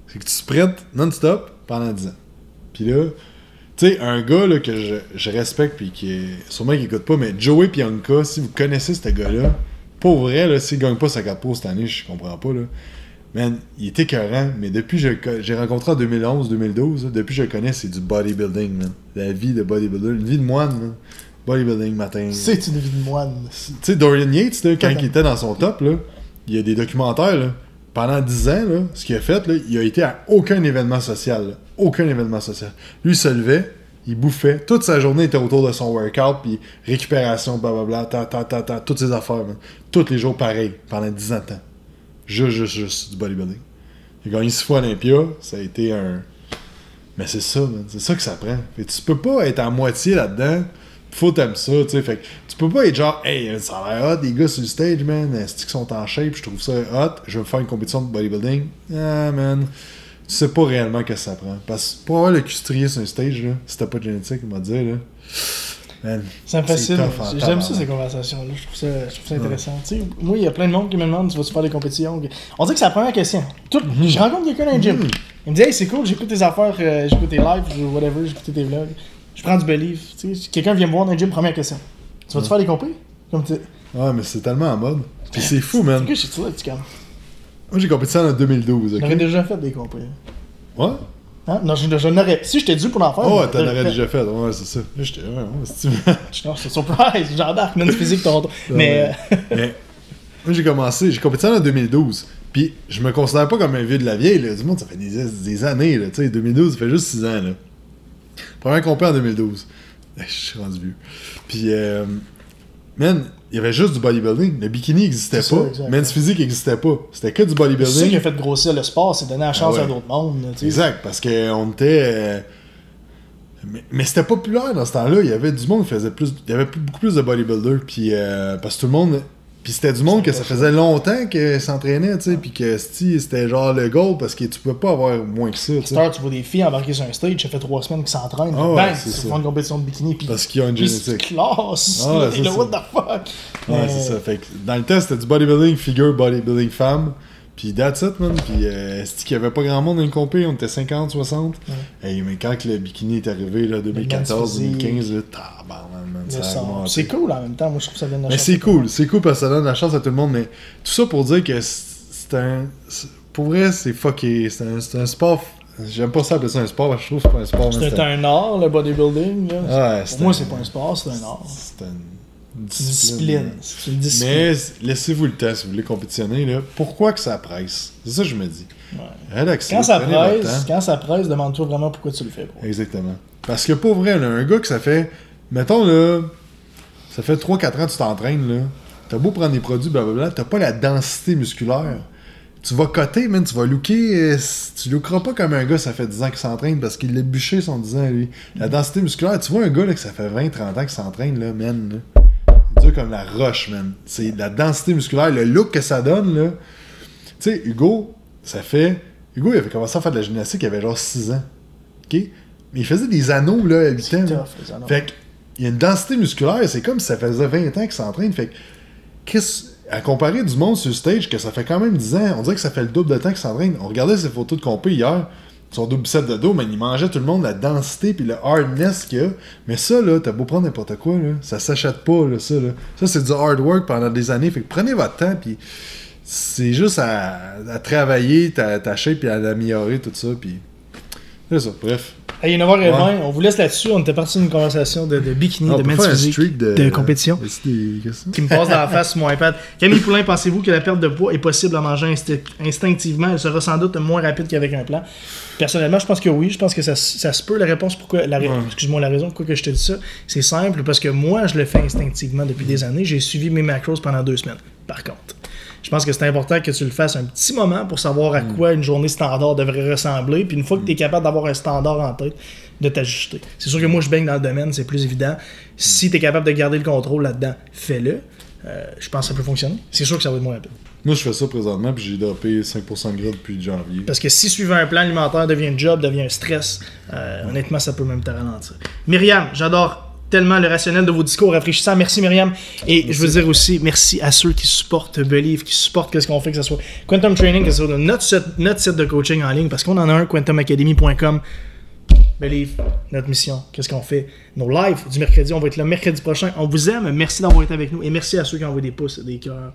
C'est que tu sprintes non-stop pendant 10 ans. Puis là, tu sais, un gars là, que je respecte, puis qui est sûrement qu'il écoute pas, mais Joey Pianka, si vous connaissez ce gars-là, pour vrai, là, s'il gagne pas sa 4 cette année, je comprends pas, là. Man, il était écœurant, mais depuis que j'ai rencontré en 2011-2012, depuis que je le connais, c'est du bodybuilding, man. La vie de bodybuilder, une vie de moine, man. Bodybuilding matin. C'est une vie de moine. Tu sais, Dorian Yates, là, quand il était dans son top, là, il y a des documentaires, là. Pendant 10 ans, là, ce qu'il a fait, là, il a été à aucun événement social. Là. Aucun événement social. Lui, il se levait, il bouffait. Toute sa journée était autour de son workout, puis récupération, blablabla, toutes ses affaires. Man. Tous les jours pareil, pendant 10 ans de temps. Juste du bodybuilding. Il a gagné 6 fois Olympia, ça a été un... Mais c'est ça, man. C'est ça que ça prend. Fait que tu peux pas être à moitié là-dedans. Faut t'aimer ça, tu sais. Fait que tu peux pas être genre, hey, ça a l'air hot, des gars sur le stage, man. C'est qu'ils sont en shape, je trouve ça hot. Je vais me faire une compétition de bodybuilding. Ah, man. Tu sais pas réellement que ça prend. Parce que pour avoir le custrier sur un stage, là, si t'as pas de génétique, on va dire, là. Man, ça me fascine. J'aime ça, ces conversations-là. Je trouve ça intéressant. Tu sais, moi, il y a plein de monde qui me demande, tu vas-tu faire des compétitions? On dirait que c'est la première question. Je rencontre quelqu'un dans le gym. Il me dit, hey, c'est cool, j'écoute tes affaires, j'écoute tes lives, whatever, j'écoute tes vlogs. Je prends du belief. Tu sais, quelqu'un vient me voir dans le gym, première question. Tu vas-tu faire des compés? Comme tu... Ouais, mais c'est tellement en mode. Puis c'est fou, man. C'est que je suis là, tu calmes. Moi, j'ai compétitionné en 2012. Okay? J'aurais déjà fait des compés. Ouais? Hein? Non, je n'aurais. Si j'étais dû pour l'en faire. Oh, t'en aurais déjà fait. Ouais, c'est ça. Là, j'étais. Non, c'est surprise. J'embarque, men's physique Toronto. Mais. Moi, j'ai compétitionné en 2012. Puis, je me considère pas comme un vieux de la vieille. Là. Du monde, ça fait des années. Là. Tu sais, 2012, ça fait juste 6 ans. Là. Première compé en 2012. Je suis rendu vieux. Puis, man, il y avait juste du bodybuilding. Le bikini n'existait pas. Men's physique n'existait pas. C'était que du bodybuilding. C'est ça qui a fait grossir le sport, c'est donner la chance à d'autres mondes. Exact, parce qu'on était... Mais c'était populaire dans ce temps-là. Il y avait du monde qui faisait plus... Il y avait beaucoup plus de bodybuilders. Puis, parce que tout le monde... Puis c'était du monde que ça faisait longtemps qu'ils s'entraînaient, tu sais, puis que c'était genre le goal parce que tu pouvais pas avoir moins que ça, tu sais. Tu vois des filles embarquer sur un stage, ça fait 3 semaines qu'ils s'entraînent, c'est font une compétition de bikini, puis parce qu'ils ont une génétique. C'est classe, what the fuck. Ouais, c'est ça. Fait que dans le temps, c'était du bodybuilding figure, bodybuilding femme, puis that's it, man. Puis c'est qu'il y avait pas grand monde dans une compé, on était 50, 60. Hey, mais quand le bikini est arrivé, là, 2014, 2015, là, c'est cool en même temps, moi je trouve que ça donne la chance. Mais c'est cool parce que ça donne la chance à tout le monde, mais tout ça pour dire que pour vrai, c'est fucké. C'est un sport. J'aime pas ça appeler ça un sport, parce que je trouve que c'est pas un sport. C'est un art, le bodybuilding. Là. Ouais, pour moi, c'est pas un sport, c'est un art. C'est une discipline. C'est une discipline. Mais laissez-vous le temps si vous voulez compétitionner. Là. Pourquoi que ça presse? C'est ça que je me dis. Ouais. Relaxez, quand ça presse, demande-toi vraiment pourquoi tu le fais. Bro. Exactement. Parce que pour vrai, là, un gars que ça fait... Mettons, là, ça fait 3-4 ans que tu t'entraînes, là. T'as beau prendre des produits, blablabla, t'as pas la densité musculaire. Tu vas coter, man, tu vas looker. Tu lookeras pas comme un gars, ça fait 10 ans qu'il s'entraîne parce qu'il l'a bûché son 10 ans, lui. La densité musculaire, tu vois un gars là, que ça fait 20-30 ans qu'il s'entraîne, là, man. Là. dur comme la roche, man. C'est la densité musculaire, le look que ça donne, là. Tu sais, Hugo, Hugo, il avait commencé à faire de la gymnastique, il avait genre 6 ans. OK? Mais il faisait des anneaux, là, à 8 ans. Fait qu'il y a une densité musculaire, c'est comme si ça faisait 20 ans qu'il s'entraîne. Fait que, à comparer du monde sur le stage, que ça fait quand même 10 ans, on dirait que ça fait le double de temps qu'il s'entraîne. On regardait ses photos de compé hier, son double bicep de dos, mais il mangeait tout le monde la densité puis le hardness qu'il y a. Mais ça, là, t'as beau prendre n'importe quoi, là, ça s'achète pas, là, ça. Là. Ça, c'est du hard work pendant des années. Fait que prenez votre temps, puis c'est juste à travailler ta shape et à l'améliorer, tout ça, puis c'est ça, bref. Hey, il est 9h20, on vous laisse là-dessus. On était parti d'une conversation de bikini, de men's physique, de compétition, qui me passe dans la face sur mon iPad. Camille Poulain, pensez-vous que la perte de poids est possible à manger instinctivement? Elle sera sans doute moins rapide qu'avec un plan. Personnellement, je pense que oui. Je pense que ça se peut. La réponse, excuse-moi, la raison pourquoi que je te dis ça, c'est simple, parce que moi, je le fais instinctivement depuis des années. J'ai suivi mes macros pendant 2 semaines. Par contre, je pense que c'est important que tu le fasses un petit moment pour savoir à quoi une journée standard devrait ressembler. Puis une fois que tu es capable d'avoir un standard en tête, de t'ajuster. C'est sûr que moi, je baigne dans le domaine, c'est plus évident. Si tu es capable de garder le contrôle là-dedans, fais-le. Je pense que ça peut fonctionner. C'est sûr que ça va être moins rapide. Moi, je fais ça présentement, puis j'ai droppé 5% de gras depuis janvier. Parce que si suivre un plan alimentaire devient un job, devient un stress, honnêtement, ça peut même te ralentir. Myriam, j'adore tellement le rationnel de vos discours rafraîchissants. Merci Myriam. Et merci. Je veux dire aussi merci à ceux qui supportent Believe, qui supportent ce qu'on fait, que ce soit Quantum Training, que ce soit notre site de coaching en ligne, parce qu'on en a un, quantumacademy.com. Believe, notre mission, qu'est-ce qu'on fait? Nos lives du mercredi, on va être là mercredi prochain. On vous aime, merci d'avoir été avec nous et merci à ceux qui envoient des pouces, des cœurs.